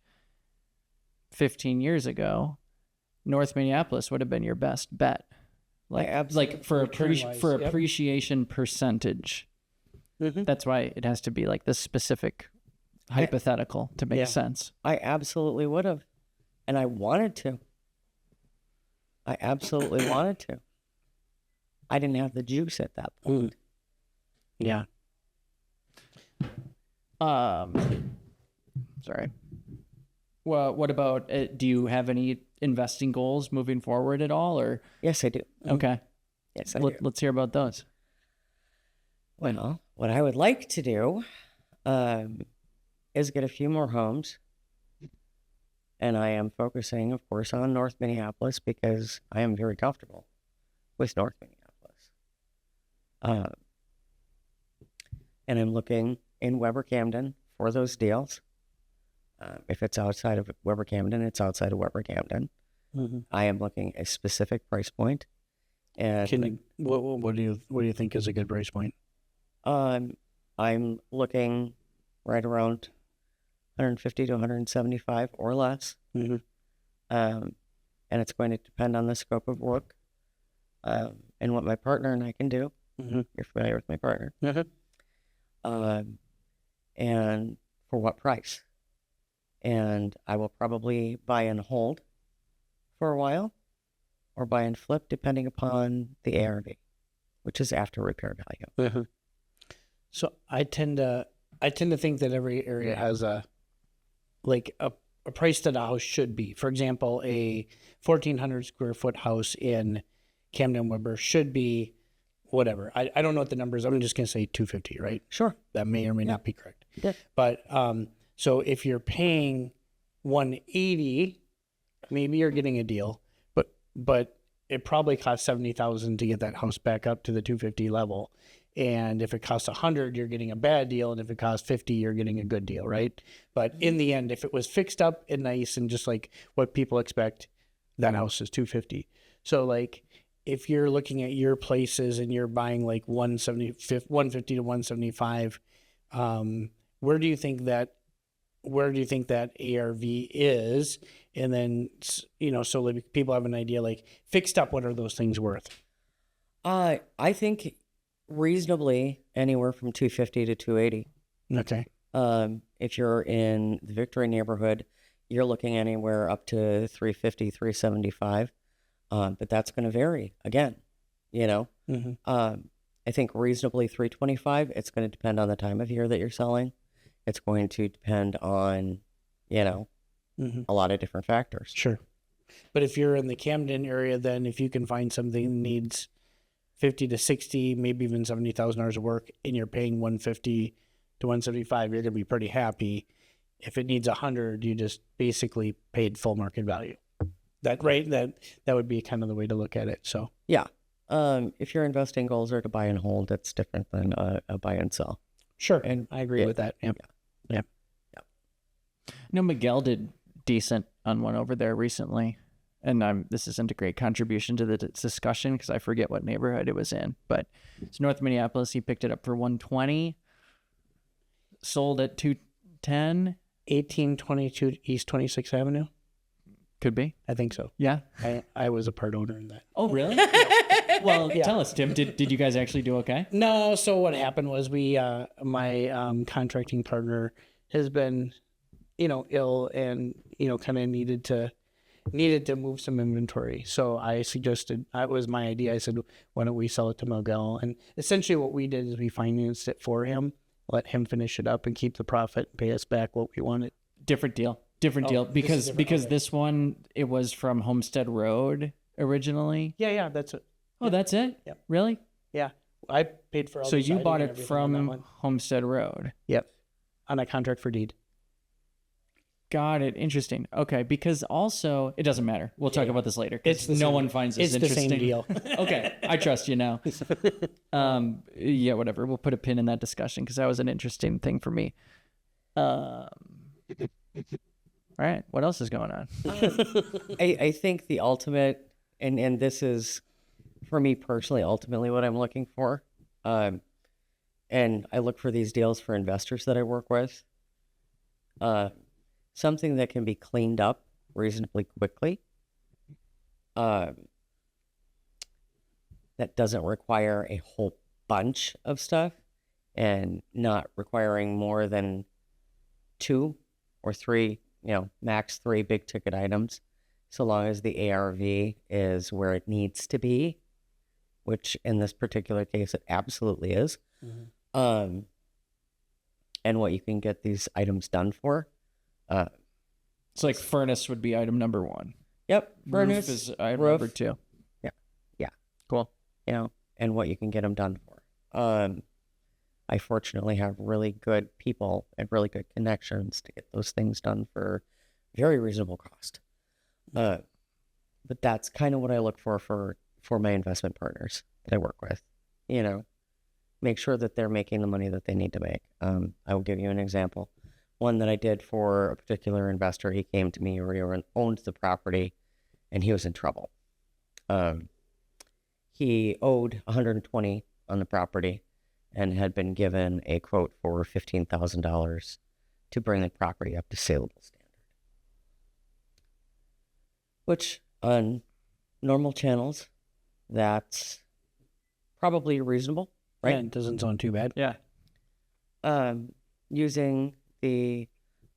15 years ago, North Minneapolis would have been your best bet. Like for Return-wise, yep. appreciation percentage. Mm-hmm. That's why it has to be like this specific hypothetical to make Yeah. sense. I absolutely would have. And I wanted to. I absolutely wanted to. I didn't have the juice at that point. Yeah. Sorry. Well, what about, do you have any investing goals moving forward at all, or? Yes, I do. Okay. Yes, I do. Let's hear about those. Well, what I would like to do is get a few more homes. And I am focusing, of course, on North Minneapolis because I am very comfortable with North Minneapolis. And I'm looking in Weber Camden for those deals. If it's outside of Weber Camden, it's outside of Weber Camden. I am looking a specific price point. And what do you think is a good price point? I'm looking right around 150 to 175 or less. And it's going to depend on the scope of work and what my partner and I can do. You're familiar with my partner. And for what price. And I will probably buy and hold for a while or buy and flip depending upon the ARV, which is after repair value. So I tend to think that every area has a price that a house should be. For example, a 1,400 square foot house in Camden Weber should be whatever. I don't know what the number is. I'm just going to say 250, right? Sure. That may or may not be correct. Yeah. But so if you're paying 180, maybe you're getting a deal. But it probably costs 70,000 to get that house back up to the 250 level. And if it costs 100, you're getting a bad deal. And if it costs 50, you're getting a good deal, right? But in the end, if it was fixed up and nice and just like what people expect, that house is 250. So like if you're looking at your places and you're buying like 150 to 175, where do you think that ARV is? And then, so like people have an idea, like fixed up, what are those things worth? I think reasonably anywhere from 250 to 280. Okay. If you're in the Victory neighborhood, you're looking anywhere up to 350, 375. But that's going to vary again, I think reasonably 325. It's going to depend on the time of year that you're selling. It's going to depend on, a lot of different factors. Sure. But if you're in the Camden area, then if you can find something that needs 50 to 60, maybe even $70,000 of work, and you're paying 150 to 175, you're going to be pretty happy. If it needs 100, you just basically paid full market value. That would be kind of the way to look at it. So yeah, if your investing goals are to buy and hold, that's different than a buy and sell. Sure, and I agree with that. Yep. Yeah. I know Miguel did decent on one over there recently, and this isn't a great contribution to the discussion because I forget what neighborhood it was in, but it's North Minneapolis. He picked it up for 120, sold at 210. 1822 East 26th Avenue. Could be. I think so. Yeah. I was a part owner in that. Oh, really? Well, tell us, Tim. Did you guys actually do okay? No. So what happened was my contracting partner has been, ill and kind of needed to move some inventory. So I suggested, that was my idea. I said, why don't we sell it to Miguel? And essentially what we did is we financed it for him, let him finish it up and keep the profit and pay us back what we wanted. Different deal because this one, it was from Homestead Road originally. Yeah, that's it. Oh, that's it? Yep. Really? Yeah. I paid for all So the you siding bought and it everything on that from one. Homestead Road. Yep. On a contract for deed. Got it. Interesting. Okay, because also it doesn't matter. We'll talk about this later. One finds this it's interesting. the same deal. Okay, I trust you now. Yeah, whatever. We'll put a pin in that discussion because that was an interesting thing for me. All right, what else is going on? I think the ultimate, and this is for me personally, ultimately what I'm looking for. And I look for these deals for investors that I work with. Something that can be cleaned up reasonably quickly. That doesn't require a whole bunch of stuff and not requiring more than 2 or 3, max 3 big ticket items, so long as the ARV is where it needs to be, which in this particular case it absolutely is. And what you can get these items done for. It's like furnace would be item number 1. Yep. Roof Furnace is item roof. number 2. Yeah. Cool. And what you can get them done for. I fortunately have really good people and really good connections to get those things done for very reasonable cost. But that's kind of what I look for my investment partners that I work with. Make sure that they're making the money that they need to make. I will give you an example. One that I did for a particular investor, he came to me, or he owned the property, and he was in trouble. He owed $120 on the property and had been given a quote for $15,000 to bring the property up to saleable standard. Which, on normal channels, that's probably reasonable, right? Yeah, it doesn't sound too bad. Yeah. Using the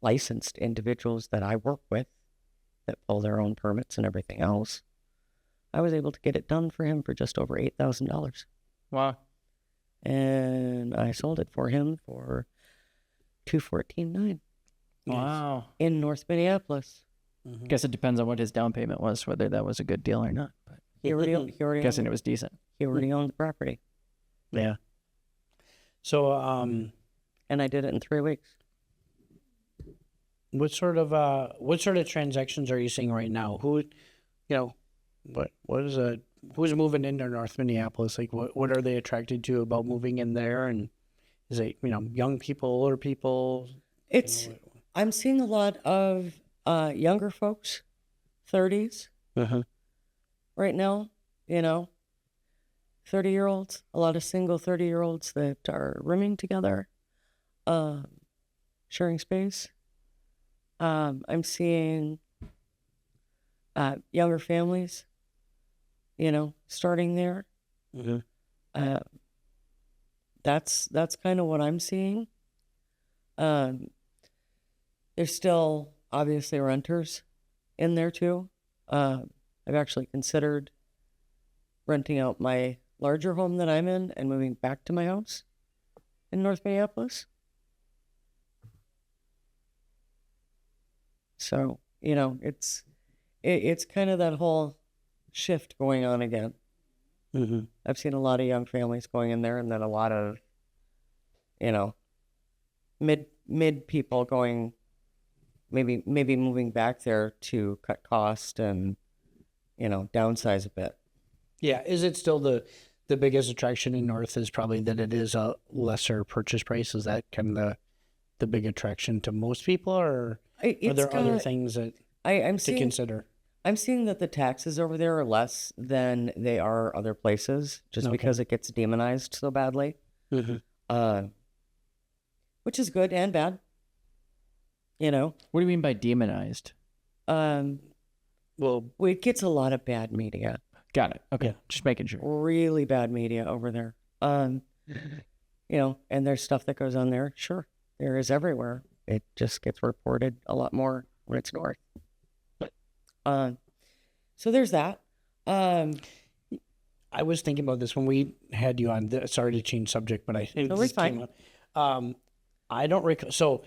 licensed individuals that I work with that pull their own permits and everything else, I was able to get it done for him for just over $8,000. Wow. And I sold it for him for $214,900 Wow. in North Minneapolis. Mhm. Guess it depends on what his down payment was, whether that was a good deal or not. But He already guessing it was decent. owned the property, Yeah. So, and I did it in 3 weeks. what sort of transactions are you seeing right now? Who's moving into North Minneapolis? Like, what are they attracted to about moving in there? And is it, young people, older people? I'm seeing a lot of younger folks, 30s right now, 30-year-olds, a lot of single 30-year-olds that are rooming together, sharing space. I'm seeing younger families, starting there. That's kind of what I'm seeing. There's still obviously renters in there too. I've actually considered renting out my larger home that I'm in and moving back to my house in North Minneapolis. So, it's kind of that whole shift going on again. I've seen a lot of young families going in there, and then a lot of, mid people going, maybe moving back there to cut cost and, downsize a bit. Yeah. Is it still the biggest attraction in North is probably that it is a lesser purchase price? Is that kind of the big attraction to most people, or are there other things that I'm to consider? I'm seeing that the taxes over there are less than they are other places, just because it gets demonized so badly. Which is good and bad. What do you mean by demonized? Well, it gets a lot of bad media. Got it. Okay. Yeah. Just making sure. Really bad media over there. And there's stuff that goes on there. Sure, there is everywhere. It just gets reported a lot more when it's north. So there's that. I was thinking about this when we had you on. Sorry to change subject, but it Totally just came up. I don't recall. So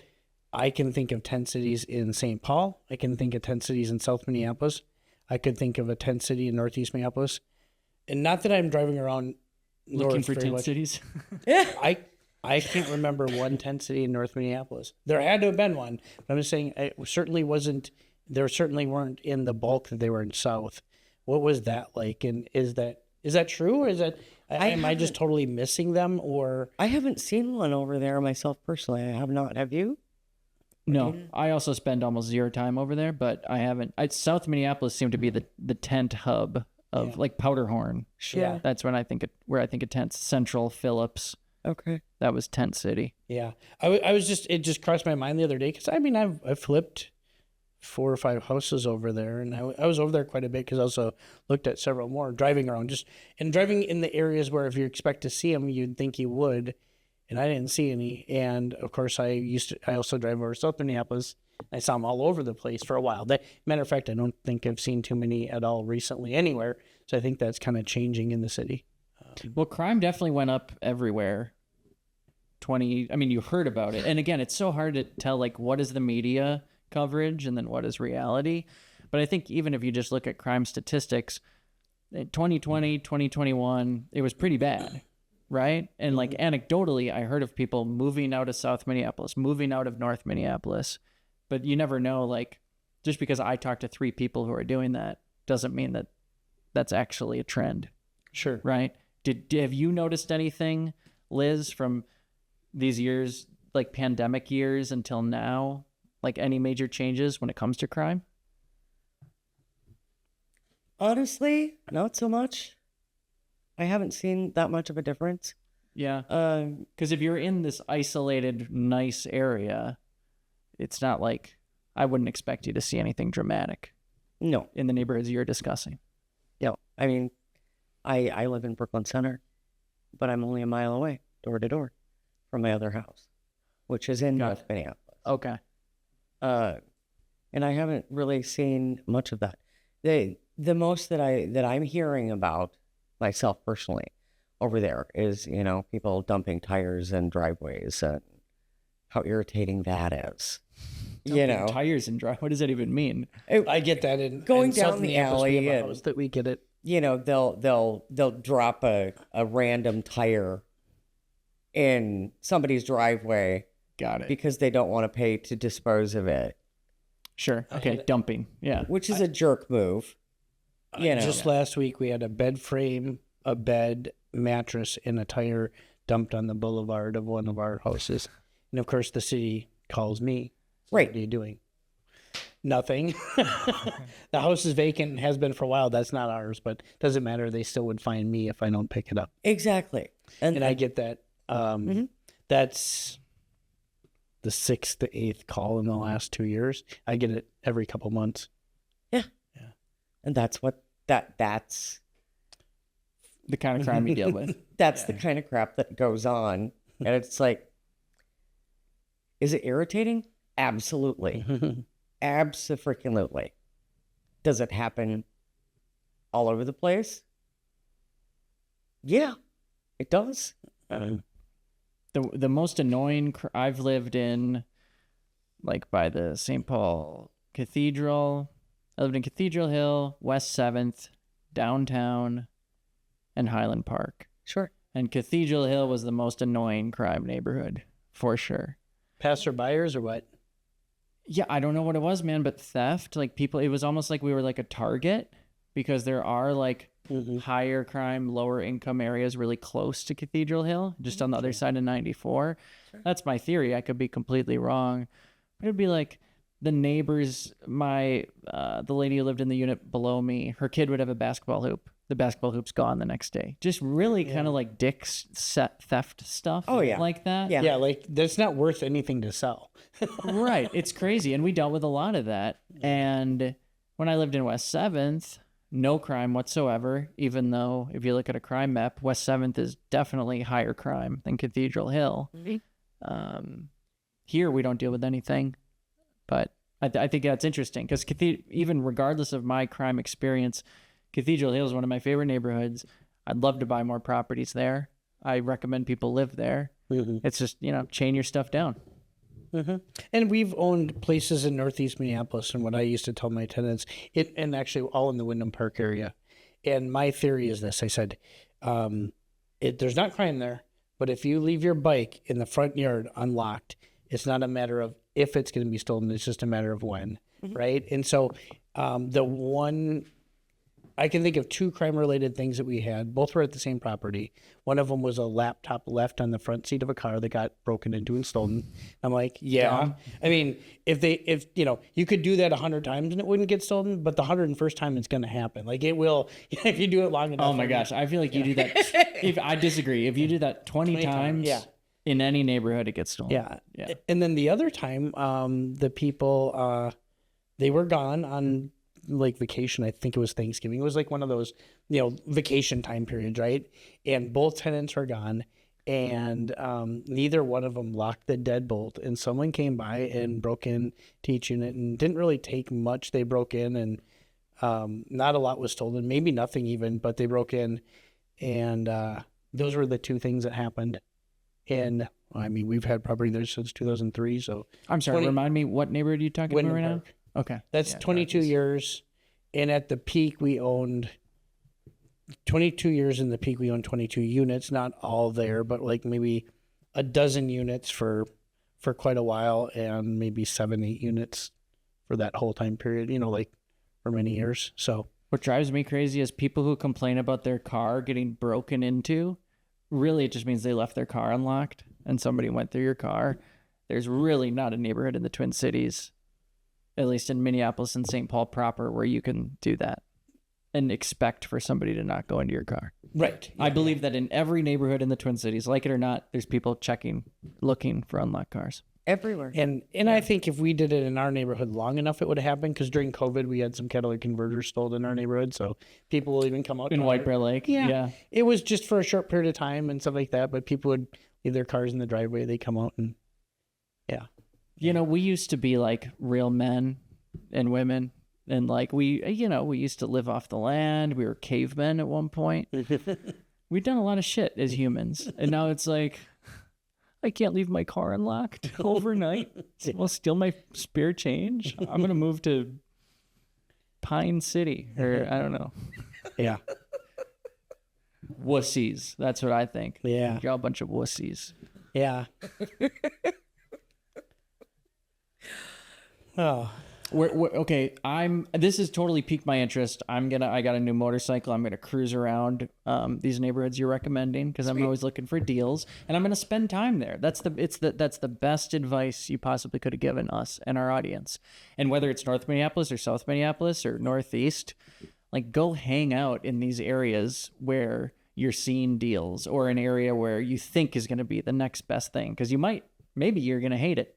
I can think of 10 cities in St. Paul. I can think of 10 cities in South Minneapolis. I could think of a 10 city in Northeast Minneapolis. And not that I'm driving around Looking north for very 10 much. cities. I can't remember one 10 city in North Minneapolis. There had to have been one, but I'm just saying it certainly wasn't. There certainly weren't in the bulk that they were in South. What was that like? And is that true, or is that am I just totally missing them? Or I haven't seen one over there myself personally. I have not. Have you? No, I also spend almost zero time over there, but I haven't. South Minneapolis seemed to be the tent hub of like Powderhorn. Yeah. That's where I think of tents. Central, Phillips. Okay. That was Tent City. yeah, I was just it just crossed my mind the other day because I've flipped 4 or 5 houses over there, and I was over there quite a bit because I also looked at several more driving around, driving in the areas where if you expect to see them, you'd think you would, and I didn't see any. And of course, I also drive over South Minneapolis. I saw them all over the place for a while. Matter of fact, I don't think I've seen too many at all recently anywhere. So I think that's kind of changing in the city. Well, crime definitely went up everywhere. You heard about it. And again, it's so hard to tell, like, what is the media coverage and then what is reality. But I think even if you just look at crime statistics, in 2020, 2021, it was pretty bad, right? And like anecdotally, I heard of people moving out of South Minneapolis, moving out of North Minneapolis, but you never know, like, just because I talked to 3 people who are doing that doesn't mean that that's actually a trend. Sure. Right? Have you noticed anything, Liz, from these years, like pandemic years until now, like any major changes when it comes to crime? Honestly, not so much. I haven't seen that much of a difference. Yeah. Because if you're in this isolated, nice area, it's not like I wouldn't expect you to see anything dramatic No. in the neighborhoods you're discussing. No. I mean, I live in Brooklyn Center, but I'm only a mile away, door to door, from my other house, which is in North Minneapolis. Okay. And I haven't really seen much of that. The most that I'm hearing about myself personally over there is, you know, people dumping tires in driveways and how irritating that is. You know, tires and drive. What does that even mean? I get that in going in South down the Minneapolis, we alley have a and- house that we get it. you know, they'll drop a random tire in somebody's driveway Got it. because they don't want to pay to dispose of it, Sure. Okay. Dumping. Yeah. which is a jerk move. You know, Just last week, we had a bed frame, a bed, mattress, and a tire dumped on the boulevard of one of our houses. And of course, the city calls me. Right. What are you doing? Nothing. The house is vacant and has been for a while. That's not ours, but doesn't matter. They still would find me if I don't pick it up. exactly. And I get that. Mhm. That's the 6th to 8th call in the last 2 years. I get it every couple months. And that's what that's The kind of crime you deal with. that's the kind of crap that goes on. And it's like, is it irritating? Absolutely. Abso-freaking-lutely. Does it happen all over the place? Yeah, it does. The most annoying I've lived in, like by the St. Paul Cathedral. I lived in Cathedral Hill, West 7th, downtown, and Highland Park. Sure. And Cathedral Hill was the most annoying crime neighborhood, for sure. Passerbyers or what? Yeah, I don't know what it was, man, but theft, like people, it was almost like we were like a target because there are like higher crime, lower income areas really close to Cathedral Hill, just on the other side of 94. Sure. That's my theory. I could be completely wrong. But it'd be like the neighbors, the lady who lived in the unit below me, her kid would have a basketball hoop. The basketball hoop's gone the next day. Just really kind of like dick's set theft stuff. Oh, yeah. Like that. Yeah. Yeah, like that's not worth anything to sell. Right. It's crazy. And we dealt with a lot of that. And when I lived in West 7th, no crime whatsoever, even though if you look at a crime map, West 7th is definitely higher crime than Cathedral Hill. Here we don't deal with anything. But I think that's interesting because even regardless of my crime experience, Cathedral Hill is one of my favorite neighborhoods. I'd love to buy more properties there. I recommend people live there. It's just, chain your stuff down. And we've owned places in Northeast Minneapolis, and what I used to tell my tenants, and actually all in the Wyndham Park area. And my theory is this: I said, there's not crime there, but if you leave your bike in the front yard unlocked, it's not a matter of if it's going to be stolen; it's just a matter of when, right? And so, I can think of 2 crime-related things that we had. Both were at the same property. One of them was a laptop left on the front seat of a car that got broken into and stolen. I'm like, yeah. I mean, if you could do that 100 times and it wouldn't get stolen, but the 101st time it's going to happen. Like it will, if you do it long enough. Oh my gosh, I feel like you do that. I disagree. If you do that 20 times, in any neighborhood, it gets stolen. Yeah. And then the other time, the people, they were gone on like vacation. I think it was Thanksgiving. It was like one of those, vacation time periods, right? And both tenants were gone, and neither one of them locked the deadbolt. And someone came by and broke in to each unit and didn't really take much. They broke in and not a lot was stolen, maybe nothing even, but they broke in, and those were the 2 things that happened. And I mean, we've had property there since 2003. So I'm sorry, 20 remind me, what neighborhood are you talking about Wyndham right Park. now? Okay. That's Yeah, 22 Darkness. years. And at the peak, we owned 22 years. In the peak, we owned 22 units. Not all there, but like maybe a dozen units for quite a while, and maybe 7-8 units for that whole time period. Like for many years. So What drives me crazy is people who complain about their car getting broken into. Really, it just means they left their car unlocked and somebody went through your car. There's really not a neighborhood in the Twin Cities, at least in Minneapolis and St. Paul proper, where you can do that and expect for somebody to not go into your car. right. I believe that in every neighborhood in the Twin Cities, like it or not, there's people looking for unlocked cars. Everywhere. And I think if we did it in our neighborhood long enough, it would have happened. Because during COVID, we had some catalytic converters stolen in our neighborhood, so people will even come out In to White our- Bear Lake? Yeah. It was just for a short period of time and stuff like that. But people would leave their cars in the driveway. They come out and We used to be like real men and women. And like we used to live off the land. We were cavemen at one point. We've done a lot of shit as humans. And now it's like, I can't leave my car unlocked overnight. Well, steal my spare change. I'm going to move to Pine City, or I don't know. yeah, Wussies. That's what I think. yeah, You're all a bunch of wussies. yeah. Oh, Okay, this has totally piqued my interest. I got a new motorcycle. I'm gonna cruise around these neighborhoods you're recommending, because I'm always looking for deals, and I'm gonna spend time there. That's the best advice you possibly could have given us and our audience. And whether it's North Minneapolis or South Minneapolis or Northeast, like, go hang out in these areas where you're seeing deals, or an area where you think is gonna be the next best thing, because maybe you're gonna hate it,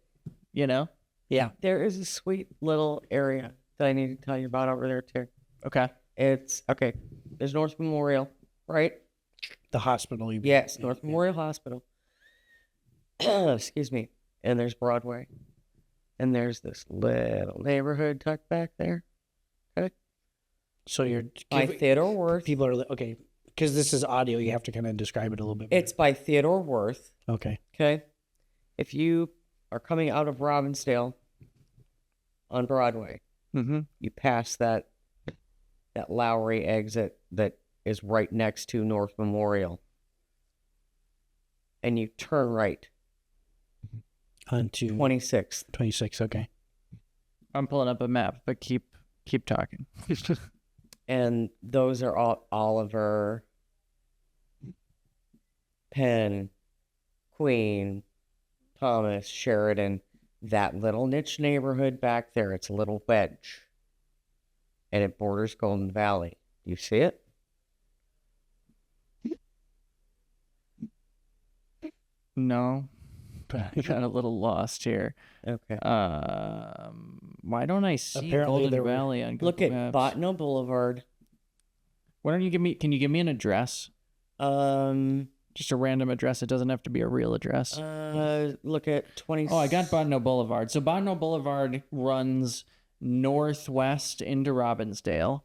yeah. There is a sweet little area that I need to tell you about over there too. Okay. It's okay. There's North Memorial, right? The hospital. You mean. Yes, North Memorial Hospital. Excuse me. And there's Broadway. And there's this little neighborhood tucked back there. Okay. So you're By Theodore Worth. people are okay because this is audio. You have to kind of describe it a little bit. It's by Theodore Worth. Okay. Okay. If you are coming out of Robbinsdale on Broadway, you pass that Lowry exit that is right next to North Memorial, and you turn right. Onto 26th. 26. Okay. I'm pulling up a map, but keep talking. And those are all Oliver, Penn, Queen, Thomas, Sheridan, that little niche neighborhood back there. It's a little wedge. And it borders Golden Valley. Do you see it? No, but I got a little lost here. Okay. Why don't I see Apparently there Golden were- Valley on Google Look at Maps? Botno Boulevard. Why don't you can you give me an address? Just a random address. It doesn't have to be a real address. Look at 20. Oh, I got Botno Boulevard. So Botno Boulevard runs northwest into Robbinsdale.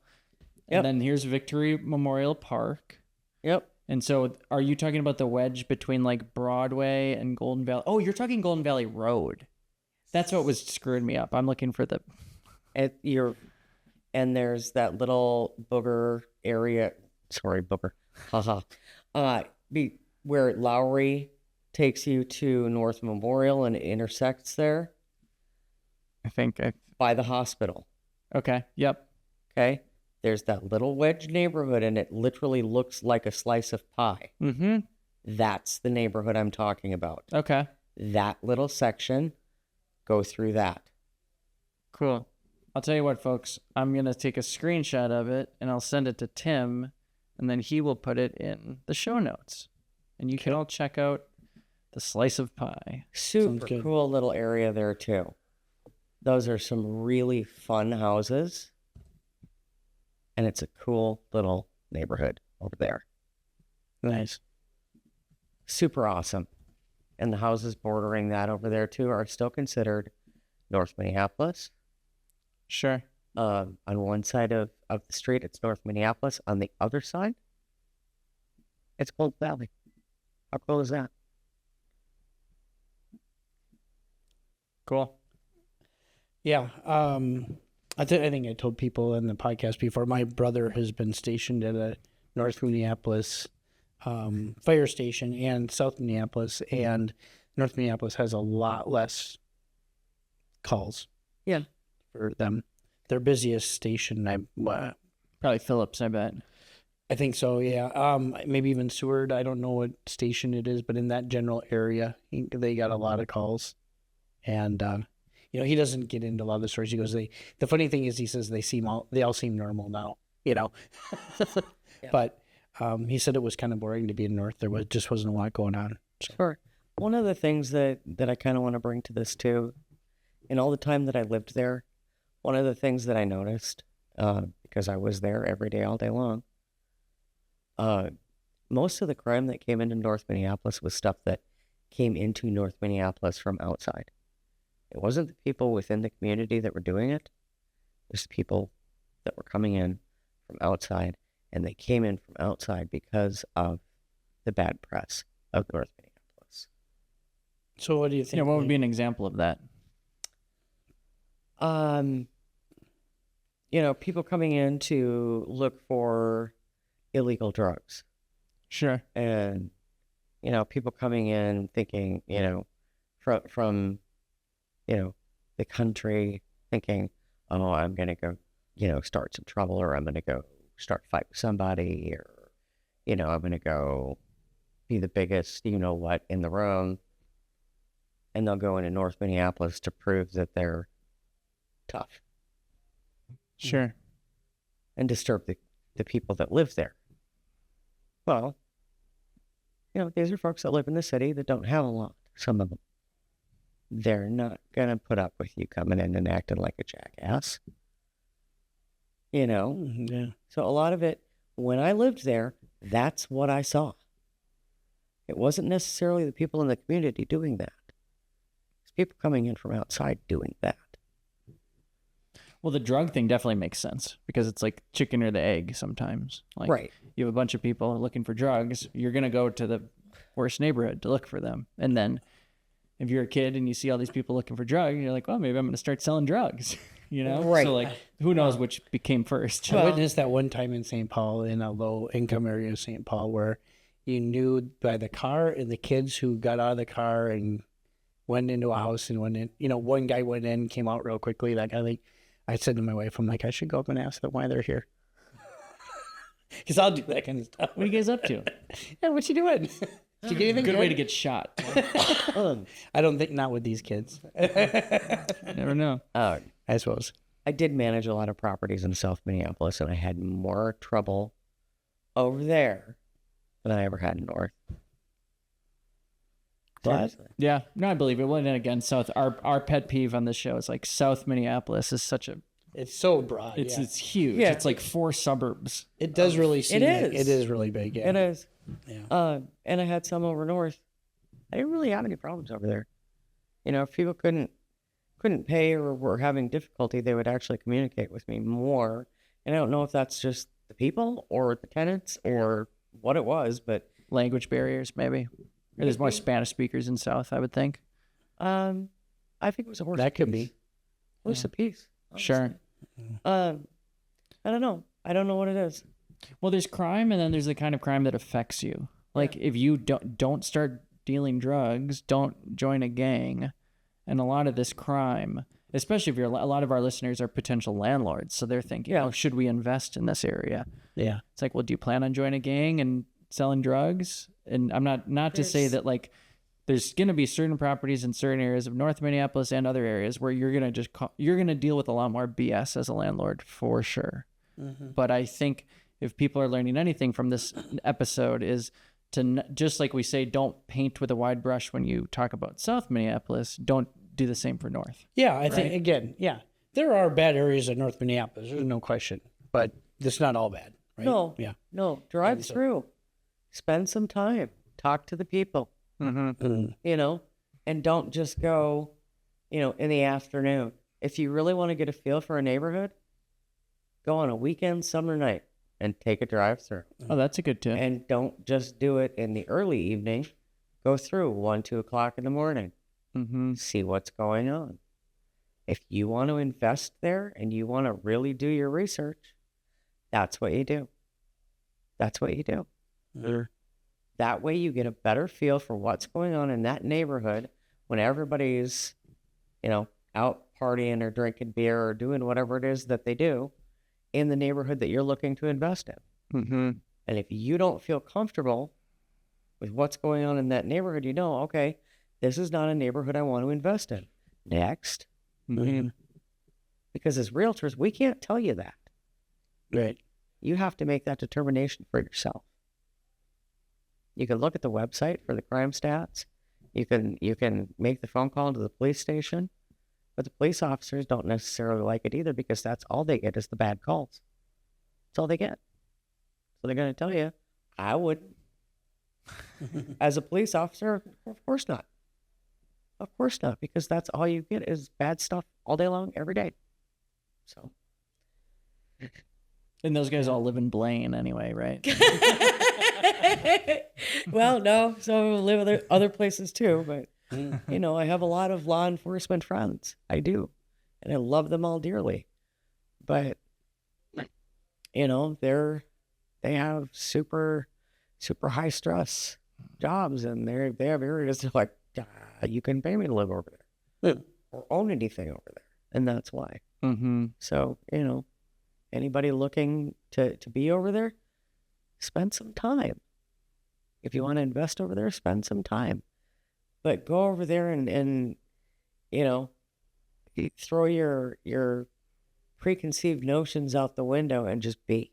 Yep. And then here's Victory Memorial Park. Yep. And so are you talking about the wedge between like Broadway and Golden Valley? Oh, you're talking Golden Valley Road. That's what was screwing me up. I'm looking for the... And there's that little booger area. Sorry, booger. Haha. Where Lowry takes you to North Memorial and it intersects there by the hospital. Okay. Yep. Okay. There's that little wedge neighborhood and it literally looks like a slice of pie. Mm-hmm. That's the neighborhood I'm talking about. Okay. That little section, go through that. Cool. I'll tell you what, folks. I'm going to take a screenshot of it and I'll send it to Tim, and then he will put it in the show notes. And you can all check out the slice of pie. Super good. cool little area there too. Those are some really fun houses. And it's a cool little neighborhood over there. Nice. Super awesome. And the houses bordering that over there too are still considered North Minneapolis. Sure. On one side of the street, it's North Minneapolis. On the other side, it's Golden Valley. How cool is that? Cool. Yeah. I think I told people in the podcast before, my brother has been stationed at a North Minneapolis fire station and South Minneapolis, and North Minneapolis has a lot less calls. Yeah. For them. Their busiest station, Probably Phillips, I bet. I think so, yeah. Maybe even Seward. I don't know what station it is, but in that general area, they got a lot of calls. And, he doesn't get into a lot of the stories. He goes, the funny thing is, he says they all seem normal now, Yeah. But he said it was kind of boring to be in North. There just wasn't a lot going on. So. Sure. One of the things that I kind of want to bring to this too, in all the time that I lived there, one of the things that I noticed, because I was there every day, all day long, most of the crime that came into North Minneapolis was stuff that came into North Minneapolis from outside. It wasn't the people within the community that were doing it. It was the people that were coming in from outside, and they came in from outside because of the bad press of North Minneapolis. So what do you think? What would be an example of that? People coming in to look for illegal drugs. Sure. And, people coming in thinking, from the country thinking, oh, I'm going to go, start some trouble, or I'm going to go start a fight with somebody, or, I'm going to go be the biggest, what in the room. And they'll go into North Minneapolis to prove that they're tough. Sure. And disturb the people that live there. Well, these are folks that live in the city that don't have a lot, some of them. They're not going to put up with you coming in and acting like a jackass. Yeah. So a lot of it, when I lived there, that's what I saw. It wasn't necessarily the people in the community doing that. It's people coming in from outside doing that. Well, the drug thing definitely makes sense because it's like chicken or the egg sometimes. Like, right. You have a bunch of people looking for drugs. You're going to go to the worst neighborhood to look for them. And then if you're a kid and you see all these people looking for drugs, you're like, well, maybe I'm going to start selling drugs, Right. So like, who knows which came first. I witnessed that one time in St. Paul, in a low income area of St. Paul, where you knew by the car and the kids who got out of the car and went into a house and went in, one guy went in, came out real quickly. That guy, I said to my wife, I'm like, I should go up and ask them why they're here. Because I'll do that kind of stuff. What are you guys up to? Yeah, what you doing? Did you get anything Good way to get shot. I don't think, not with these kids. Never know. I suppose. I did manage a lot of properties in South Minneapolis, and I had more trouble over there than I ever had in North. Seriously. Yeah, no, I believe it. Well, and again, our pet peeve on this show is like South Minneapolis is such a, it's so broad. it's huge. Yeah. It's like 4 suburbs. It does really seem is. it is really big. Yeah. It is. Yeah. And I had some over North. I didn't really have any problems over there. If people couldn't pay or were having difficulty, they would actually communicate with me more. And I don't know if that's just the people or the tenants or what it was, but Language barriers, maybe. Or there's more Spanish speakers in South, I would think. I think it was a horse. That apiece. could be. Horse apiece. Sure. I don't know. I don't know what it is. Well, there's crime, and then there's the kind of crime that affects you. Like if you don't start dealing drugs, don't join a gang, and a lot of this crime, especially if a lot of our listeners are potential landlords, so they're thinking, oh, should we invest in this area? Yeah. It's like, well, do you plan on joining a gang and selling drugs? And I'm not to say that like there's going to be certain properties in certain areas of North Minneapolis and other areas where you're going to you're going to deal with a lot more BS as a landlord for sure. Mm-hmm. But I think if people are learning anything from this episode is to just like we say, don't paint with a wide brush when you talk about South Minneapolis. Don't do the same for North. Yeah, I think again, there are bad areas in North Minneapolis. There's no question, but it's not all bad, right? No. Drive through, spend some time, talk to the people. Mm-hmm. And don't just go, in the afternoon. If you really want to get a feel for a neighborhood, go on a weekend, summer night, and take a drive through. Oh, that's a good tip. And don't just do it in the early evening. Go through 1, 2 o'clock in the morning. Mm-hmm. See what's going on. If you want to invest there and you want to really do your research, that's what you do. That's what you do. Sure. That way you get a better feel for what's going on in that neighborhood when everybody's, out partying or drinking beer or doing whatever it is that they do in the neighborhood that you're looking to invest in. Mm-hmm. And if you don't feel comfortable with what's going on in that neighborhood, okay, this is not a neighborhood I want to invest in. Next. Mm-hmm. Because as realtors, we can't tell you that. Right. You have to make that determination for yourself. You can look at the website for the crime stats. You can make the phone call to the police station, but the police officers don't necessarily like it either because that's all they get is the bad calls. That's all they get. So they're going to tell you, I wouldn't. As a police officer, of course not. Of course not, because that's all you get is bad stuff all day long, every day. So. And those guys all live in Blaine anyway, right? Well, no, some of them live other places too, but I have a lot of law enforcement friends. I do, and I love them all dearly. But they have super high stress jobs, and they have areas that are like, you can pay me to live over there or own anything over there, and that's why. Mm-hmm. So anybody looking to be over there, spend some time. If you want to invest over there, spend some time. But go over there and throw your preconceived notions out the window and just be.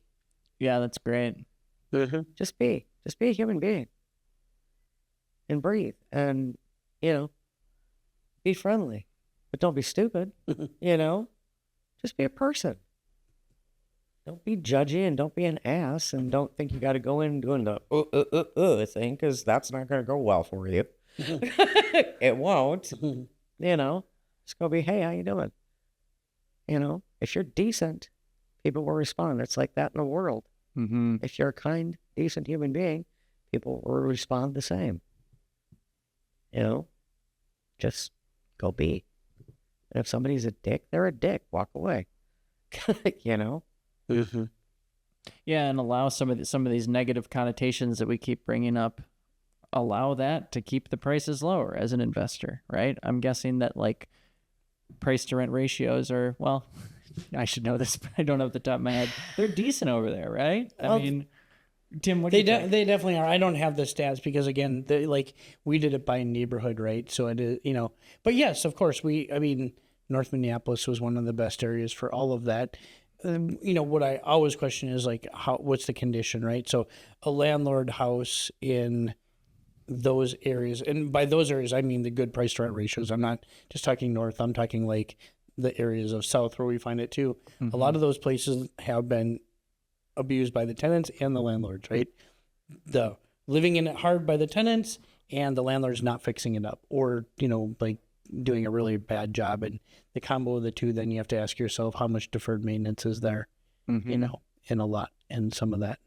Yeah, that's great. Mm-hmm. Just be a human being. And breathe and, be friendly. But don't be stupid, Just be a person. Don't be judgy and don't be an ass and don't think you got to go in doing the thing because that's not going to go well for you. It won't. Just go be, hey, how you doing? If you're decent, people will respond. It's like that in the world. Mm-hmm. If you're a kind, decent human being, people will respond the same. Just go be. And if somebody's a dick, they're a dick. Walk away. Mm-hmm. Yeah, and allow some of these negative connotations that we keep bringing up. Allow that to keep the prices lower as an investor, right? I'm guessing that price to rent ratios are, well, I should know this, but I don't know off the top of my head. They're decent over there, right? I mean, Tim, what do you think? They definitely are. I don't have the stats because again, we did it by neighborhood, right? So it is, But yes, of course, North Minneapolis was one of the best areas for all of that. What I always question is what's the condition, right? So a landlord house in those areas, and by those areas I mean the good price to rent ratios. I'm not just talking north. I'm talking the areas of south where we find it too. Mm-hmm. A lot of those places have been abused by the tenants and the landlords, right? The living in it hard by the tenants and the landlords not fixing it up or, doing a really bad job. And the combo of the two, then you have to ask yourself how much deferred maintenance is there, Mm-hmm. in a lot and some of that.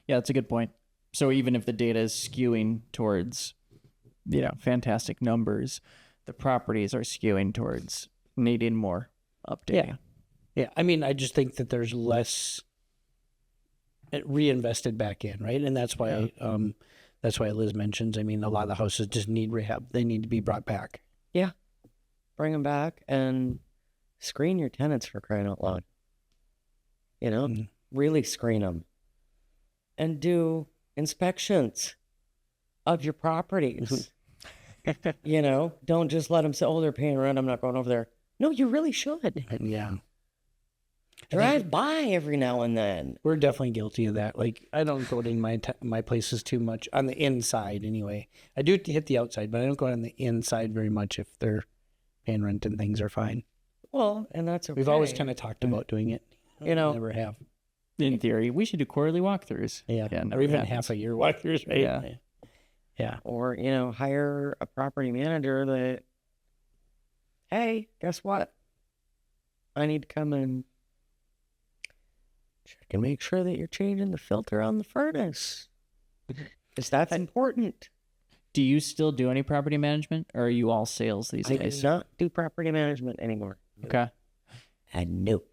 Yeah, that's a good point. So even if the data is skewing towards, fantastic numbers, the properties are skewing towards needing more updating. Yeah. I just think that there's less reinvested back in, right? And that's why Liz mentions, a lot of the houses just need rehab. They need to be brought back. Yeah. Bring them back and screen your tenants for crying out loud. Really screen them. And do inspections of your properties. Don't just let them say, oh, they're paying rent, I'm not going over there. No, you really should. Yeah. Drive by every now and then. We're definitely guilty of that. I don't go to my places too much on the inside anyway. I do hit the outside, but I don't go on the inside very much if they're paying rent and things are fine. Well, and that's okay. We've always kind of talked about doing it. Never have. In theory, we should do quarterly walkthroughs. Yeah, never or even happens. half a year walkthroughs, right? Yeah. Yeah. Or, hire a property manager that, hey, guess what? I need to come and check and make sure that you're changing the filter on the furnace. Because that's important. Do you still do any property management, or are you all sales these I days? do not do property management anymore. Okay. And no.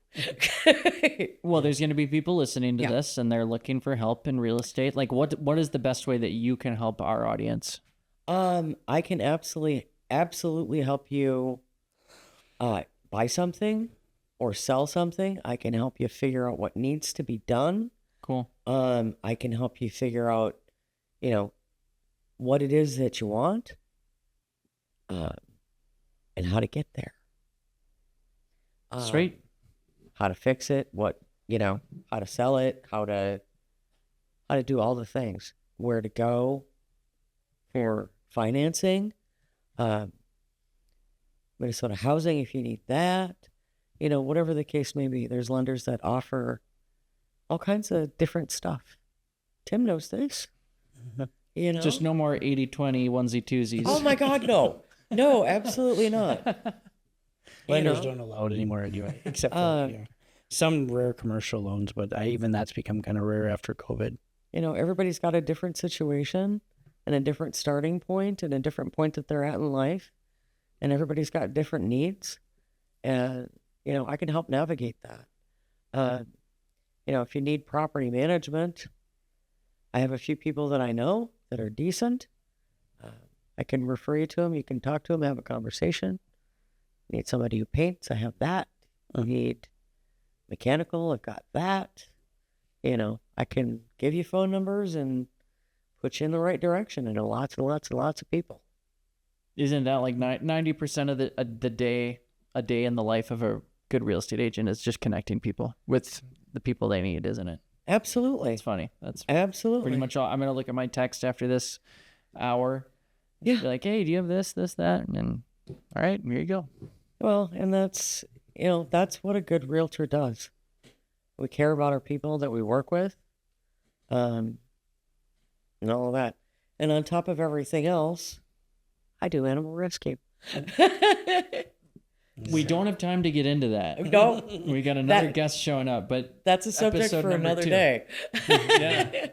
Well, there's going to be people listening to Yeah. this, and they're looking for help in real estate. Like, what is the best way that you can help our audience? I can absolutely help you buy something or sell something. I can help you figure out what needs to be done. Cool. I can help you figure out, what it is that you want, and how to get there. Sweet. How to fix it, how to sell it, how to do all the things, where to go for financing, Minnesota housing if you need that, whatever the case may be. There's lenders that offer all kinds of different stuff. Tim knows this. Just no more 80-20 onesie-twosies. Oh my God, no. No, absolutely not. Lenders don't allow it anymore anyway, except for some rare commercial loans, but even that's become kind of rare after COVID. Everybody's got a different situation and a different starting point and a different point that they're at in life. And everybody's got different needs. And, I can help navigate that. If you need property management, I have a few people that I know that are decent. I can refer you to them. You can talk to them, have a conversation. Need somebody who paints, I have that. I need mechanical, I've got that. I can give you phone numbers and put you in the right direction. I know lots and lots and lots of people. Isn't that like 90% of the day, a day in the life of a good real estate agent is just connecting people with the people they need, isn't it? Absolutely. It's funny. That's absolutely pretty much all. I'm going to look at my text after this hour. Yeah. Be like, hey, do you have this, that? And all right, here you go. Well, and that's what a good realtor does. We care about our people that we work with, and all of that. And on top of everything else, I do animal rescue. We don't have time to get into that. No. We got another guest showing up, but That's a subject episode for number another 2. day. Yeah.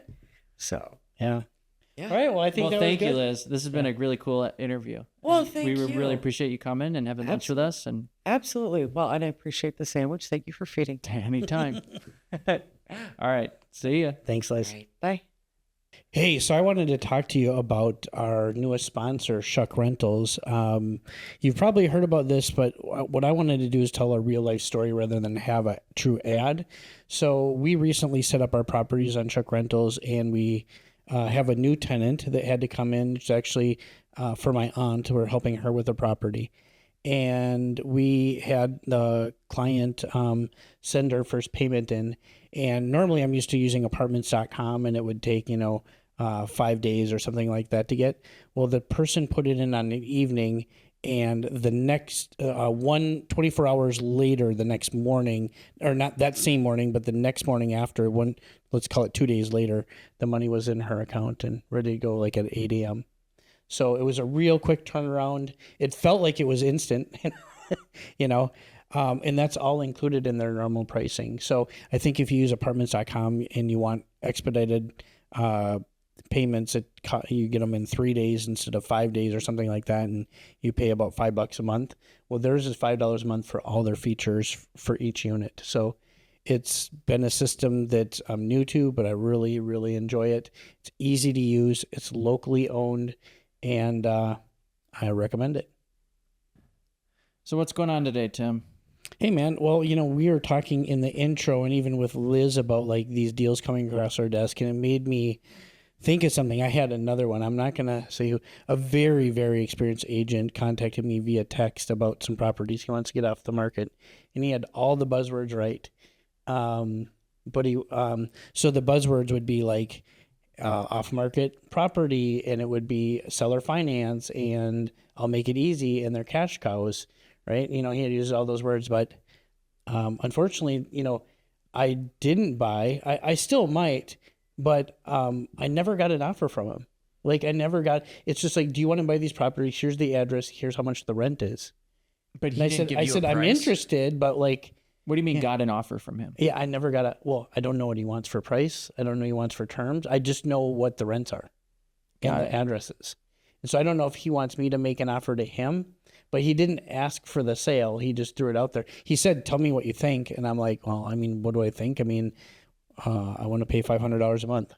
So. Yeah. Yeah. All right. Well, I think that thank was you, good. Liz. This has been a really cool interview. Well, thank you. We really appreciate you coming and having lunch with us. And Absolutely. Well, and I appreciate the sandwich. Thank you for feeding. anytime. All right. See ya. Thanks, Liz. All right. Bye. Hey, so I wanted to talk to you about our newest sponsor, Shuck Rentals. You've probably heard about this, but what I wanted to do is tell a real life story rather than have a true ad. So we recently set up our properties on Shuck Rentals, and we have a new tenant that had to come in. It's actually for my aunt. We're helping her with a property. And we had the client send her first payment in. And normally I'm used to using apartments.com, and it would take, 5 days or something like that to get. Well, the person put it in on an evening, and the next 24 hours later, the next morning, or not that same morning, but the next morning after, let's call it 2 days later, the money was in her account and ready to go like at 8 a.m. So it was a real quick turnaround. It felt like it was instant, and that's all included in their normal pricing. So I think if you use apartments.com and you want expedited payments, you get them in 3 days instead of 5 days or something like that, and you pay about $5 a month. Well, theirs is $5 a month for all their features for each unit. So it's been a system that I'm new to, but I really, really enjoy it. It's easy to use. It's locally owned, and I recommend it. So what's going on today, Tim? Hey, man. Well, we were talking in the intro and even with Liz about like these deals coming across our desk, and it made me think of something. I had another one. I'm not going to say who. A very, very experienced agent contacted me via text about some properties he wants to get off the market, and he had all the buzzwords right. But so the buzzwords would be like off-market property, and it would be seller finance, and I'll make it easy, and they're cash cows, right? He had used all those words, but unfortunately, I didn't buy. I still might, but I never got an offer from him. Like it's just like, do you want to buy these properties? Here's the address. Here's how much the rent is. But And I said, I'm interested, but like, What do you mean got an offer from him? yeah, I never got I don't know what he wants for price. I don't know what he wants for terms. I just know what the rents are and the addresses. And so I don't know if he wants me to make an offer to him, but he didn't ask for the sale. He just threw it out there. He said, tell me what you think. And I'm like, well, I mean, what do I think? I mean, I want to pay $500 a month.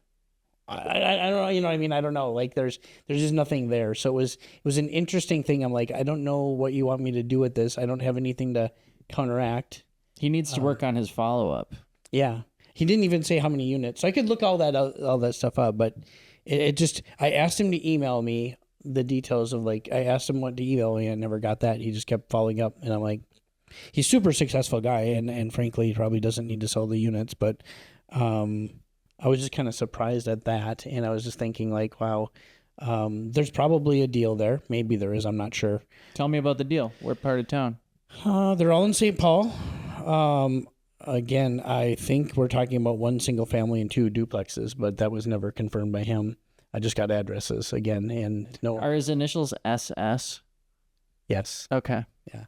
I don't know, you know what I mean? I don't know. Like there's just nothing there. So it was an interesting thing. I'm like, I don't know what you want me to do with this. I don't have anything to counteract. He needs to work on his follow-up. Yeah. He didn't even say how many units. So I could look all that stuff up, but it just, I asked him to email me the details of like, I asked him what to email me. I never got that. He just kept following up, and I'm like, he's a super successful guy. And frankly, he probably doesn't need to sell the units, but, I was just kind of surprised at that. And I was just thinking like, wow, there's probably a deal there. Maybe there is. I'm not sure. Tell me about the deal. What part of town? They're all in St. Paul. Again, I think we're talking about one single family and 2 duplexes, but that was never confirmed by him. I just got addresses again, and no. Are his initials SS? Yes. Okay. Yeah.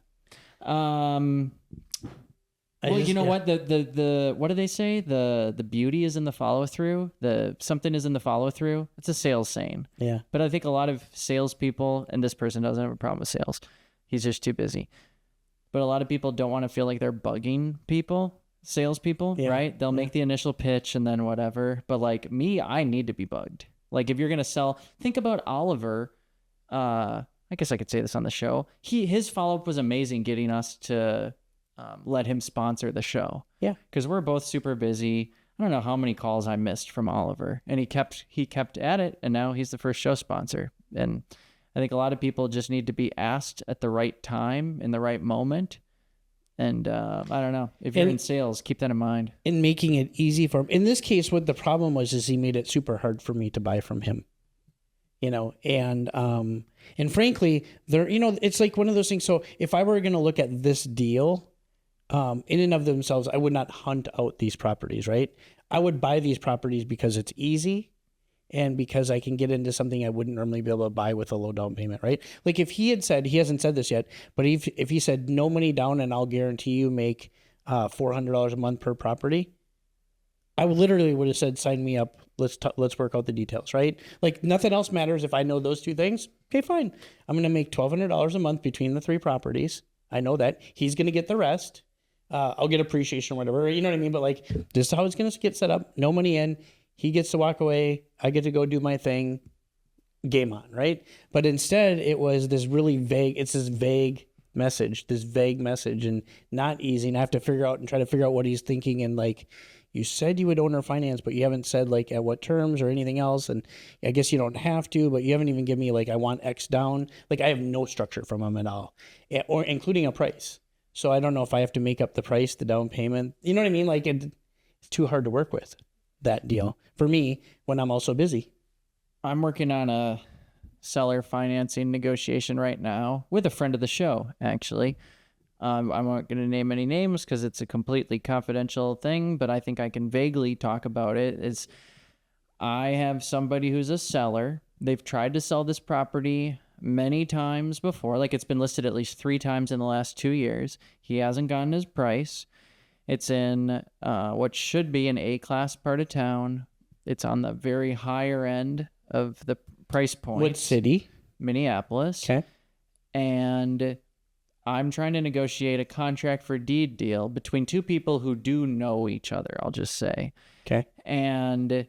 Well, you know what? The what do they say? The beauty is in the follow through. Something is in the follow through. It's a sales saying. Yeah. But I think a lot of salespeople, and this person doesn't have a problem with sales. He's just too busy. But a lot of people don't want to feel like they're bugging salespeople, right? They'll make the initial pitch and then whatever. But like me, I need to be bugged. Like if you're gonna sell, think about Oliver. I guess I could say this on the show. His follow up was amazing, getting us to let him sponsor the show. Yeah, because we're both super busy. I don't know how many calls I missed from Oliver, and he kept at it, and now he's the first show sponsor. And I think a lot of people just need to be asked at the right time in the right moment. And I don't know, if you're in sales, keep that in mind. In making it easy for him. In this case, what the problem was is he made it super hard for me to buy from him. You know, and frankly, it's like one of those things. So if I were going to look at this deal, in and of themselves, I would not hunt out these properties, right? I would buy these properties because it's easy and because I can get into something I wouldn't normally be able to buy with a low down payment, right? Like if he had said, he hasn't said this yet, but if he said no money down and I'll guarantee you make $400 a month per property, I literally would have said, sign me up. Let's work out the details, right? Like nothing else matters if I know those 2 things. Okay, fine. I'm going to make $1,200 a month between the 3 properties. I know that. He's going to get the rest. I'll get appreciation or whatever, you know what I mean? But like, this is how it's going to get set up. No money in. He gets to walk away. I get to go do my thing. Game on, right? But instead, it was this really vague, it's this vague message and not easy. And I have to try to figure out what he's thinking. And like, you said you would owner finance, but you haven't said like at what terms or anything else. And I guess you don't have to, but you haven't even given me like, I want X down. Like I have no structure from him at all, or including a price. So I don't know if I have to make up the price, the down payment. You know what I mean? Like it's too hard to work with that deal for me when I'm also busy. I'm working on a seller financing negotiation right now with a friend of the show, actually. I'm not going to name any names because it's a completely confidential thing, but I think I can vaguely talk about it. I have somebody who's a seller. They've tried to sell this property many times before. Like it's been listed at least 3 times in the last 2 years. He hasn't gotten his price. It's in what should be an A-class part of town. It's on the very higher end of the price point. What city? Minneapolis. Okay. And I'm trying to negotiate a contract for deed deal between 2 people who do know each other, I'll just say. Okay. And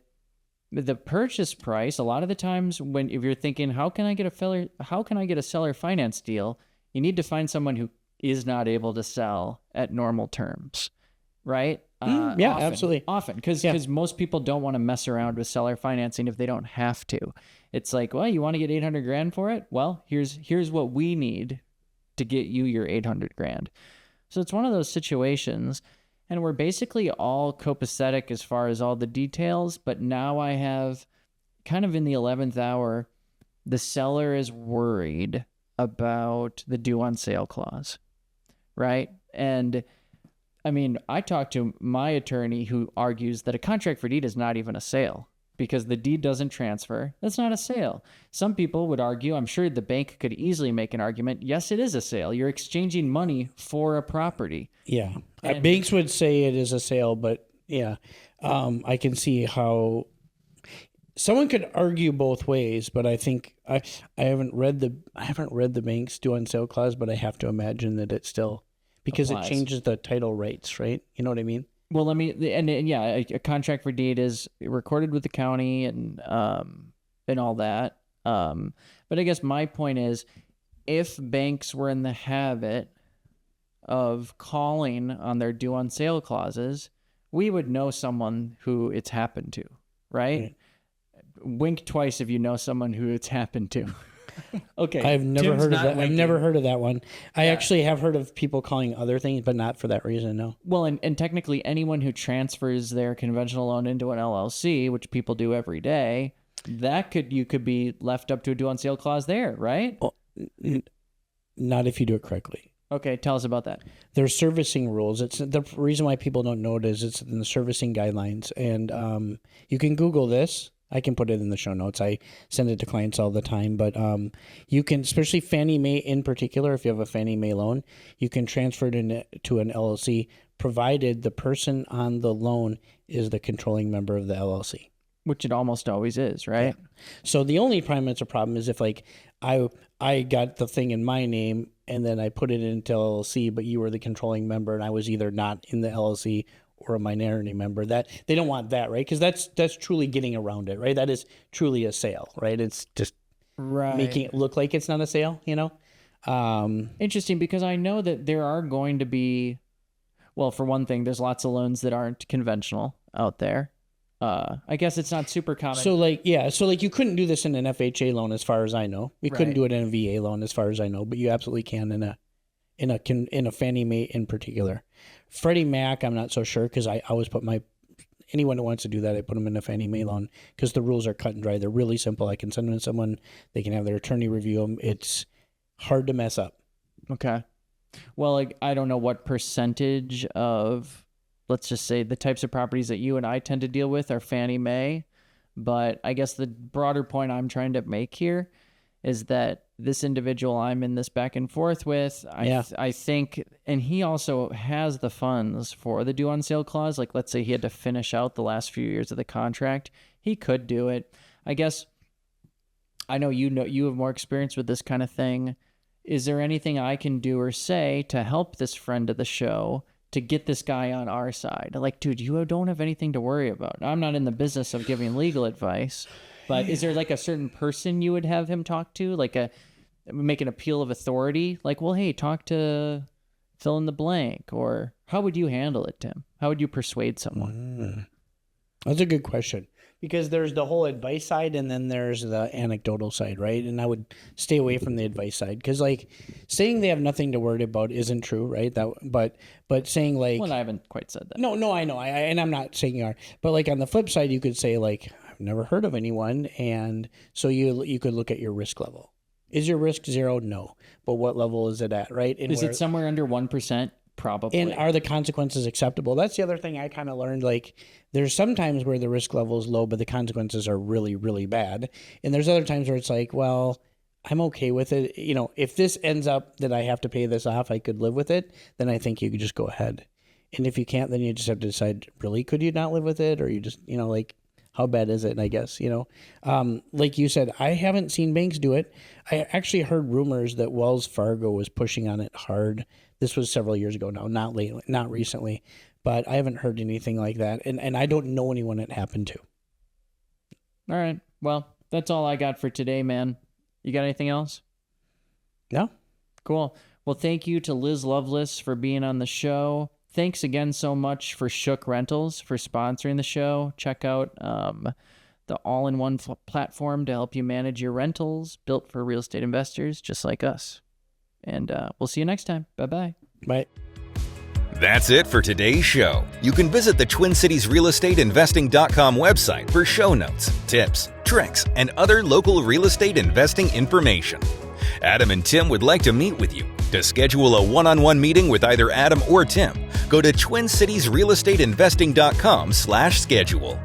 the purchase price, a lot of the times if you're thinking, how can I get a seller finance deal? You need to find someone who is not able to sell at normal terms, right? Yeah, absolutely. Often, because most people don't want to mess around with seller financing if they don't have to. It's like, well, you want to get $800,000 for it? Well, here's what we need to get you your $800,000. So it's one of those situations. And we're basically all copacetic as far as all the details, but now I have kind of in the 11th hour, the seller is worried about the due on sale clause, right? And I mean, I talked to my attorney who argues that a contract for deed is not even a sale because the deed doesn't transfer. That's not a sale. Some people would argue, I'm sure the bank could easily make an argument, yes, it is a sale. You're exchanging money for a property. Yeah. Banks would say it is a sale, but yeah, I can see how someone could argue both ways, but I think I haven't read the bank's due on sale clause, but I have to imagine that it still, because applies. it changes the title rights, right? You know what I mean? Well, and yeah, a contract for deed is recorded with the county and all that. But I guess my point is, if banks were in the habit of calling on their due on sale clauses, we would know someone who it's happened to, right? Wink twice if you know someone who it's happened to. Okay. I've never Tim's heard of not that. I've winking. never heard of that one. I actually have heard of people calling other things, but not for that reason, no. Well, and technically anyone who transfers their conventional loan into an LLC, which people do every day, you could be left up to a due on sale clause there, right? Well, not if you do it correctly. Okay, tell us about that. There's servicing rules. It's the reason why people don't know it is it's in the servicing guidelines, and you can Google this. I can put it in the show notes. I send it to clients all the time, but you can, especially Fannie Mae in particular, if you have a Fannie Mae loan, you can transfer it to an LLC, provided the person on the loan is the controlling member of the LLC. Which it almost always is, right? Yeah. So the only time it's a problem is if like I got the thing in my name and then I put it into LLC, but you were the controlling member and I was either not in the LLC or a minority member. That they don't want that, right? Because that's truly getting around it, right? That is truly a sale, right? It's just making it look like it's not a sale, you know? Interesting, because I know that there are going to be, well, for one thing, there's lots of loans that aren't conventional out there. I guess it's not super common. So you couldn't do this in an FHA loan, as far as I know. You couldn't do it in a VA loan, as far as I know, but you absolutely can in a Fannie Mae in particular. Freddie Mac, I'm not so sure, because I always put anyone who wants to do that, I put them in a Fannie Mae loan because the rules are cut and dry. They're really simple. I can send them to someone. They can have their attorney review them. It's hard to mess up. Okay. Well, like, I don't know what percentage of, let's just say, the types of properties that you and I tend to deal with are Fannie Mae. But I guess the broader point I'm trying to make here is that this individual I'm in this back and forth with, I think, and he also has the funds for the due on sale clause. Like, let's say he had to finish out the last few years of the contract. He could do it. I guess, I know you have more experience with this kind of thing. Is there anything I can do or say to help this friend of the show to get this guy on our side? Like, dude, you don't have anything to worry about. I'm not in the business of giving legal advice, but is there like a certain person you would have him talk to? Like make an appeal of authority? Like, well, hey, talk to fill in the blank. Or how would you handle it, Tim? How would you persuade someone? That's a good question. Because there's the whole advice side and then there's the anecdotal side, right? And I would stay away from the advice side because, like, saying they have nothing to worry about isn't true, right? But saying like, Well, I haven't quite said that. no, I know, and I'm not saying you are, but like on the flip side, you could say like, I've never heard of anyone, and so you could look at your risk level. Is your risk 0? No, but what level is it at, right? And Is it somewhere under 1%? Probably. And are the consequences acceptable? That's the other thing I kind of learned. Like, there's sometimes where the risk level is low, but the consequences are really, really bad. And there's other times where it's like, well, I'm okay with it. You know, if this ends up that I have to pay this off, I could live with it, then I think you could just go ahead. And if you can't, then you just have to decide, really, could you not live with it? Or you just, you know, like, how bad is it? I guess, you know, like you said, I haven't seen banks do it. I actually heard rumors that Wells Fargo was pushing on it hard. This was several years ago now, not recently, but I haven't heard anything like that. And I don't know anyone it happened to. All right. Well, that's all I got for today, man. You got anything else? No? Cool. Well, thank you to Liz Loveless for being on the show. Thanks again so much for Shook Rentals for sponsoring the show. Check out the all-in-one platform to help you manage your rentals, built for real estate investors just like us. And we'll see you next time. Bye-bye. Bye. That's it for today's show. You can visit the Twin Cities Real Estate Investing.com website for show notes, tips, tricks, and other local real estate investing information. Adam and Tim would like to meet with you. To schedule a one-on-one meeting with either Adam or Tim, go to TwinCitiesRealEstateInvesting.com/schedule.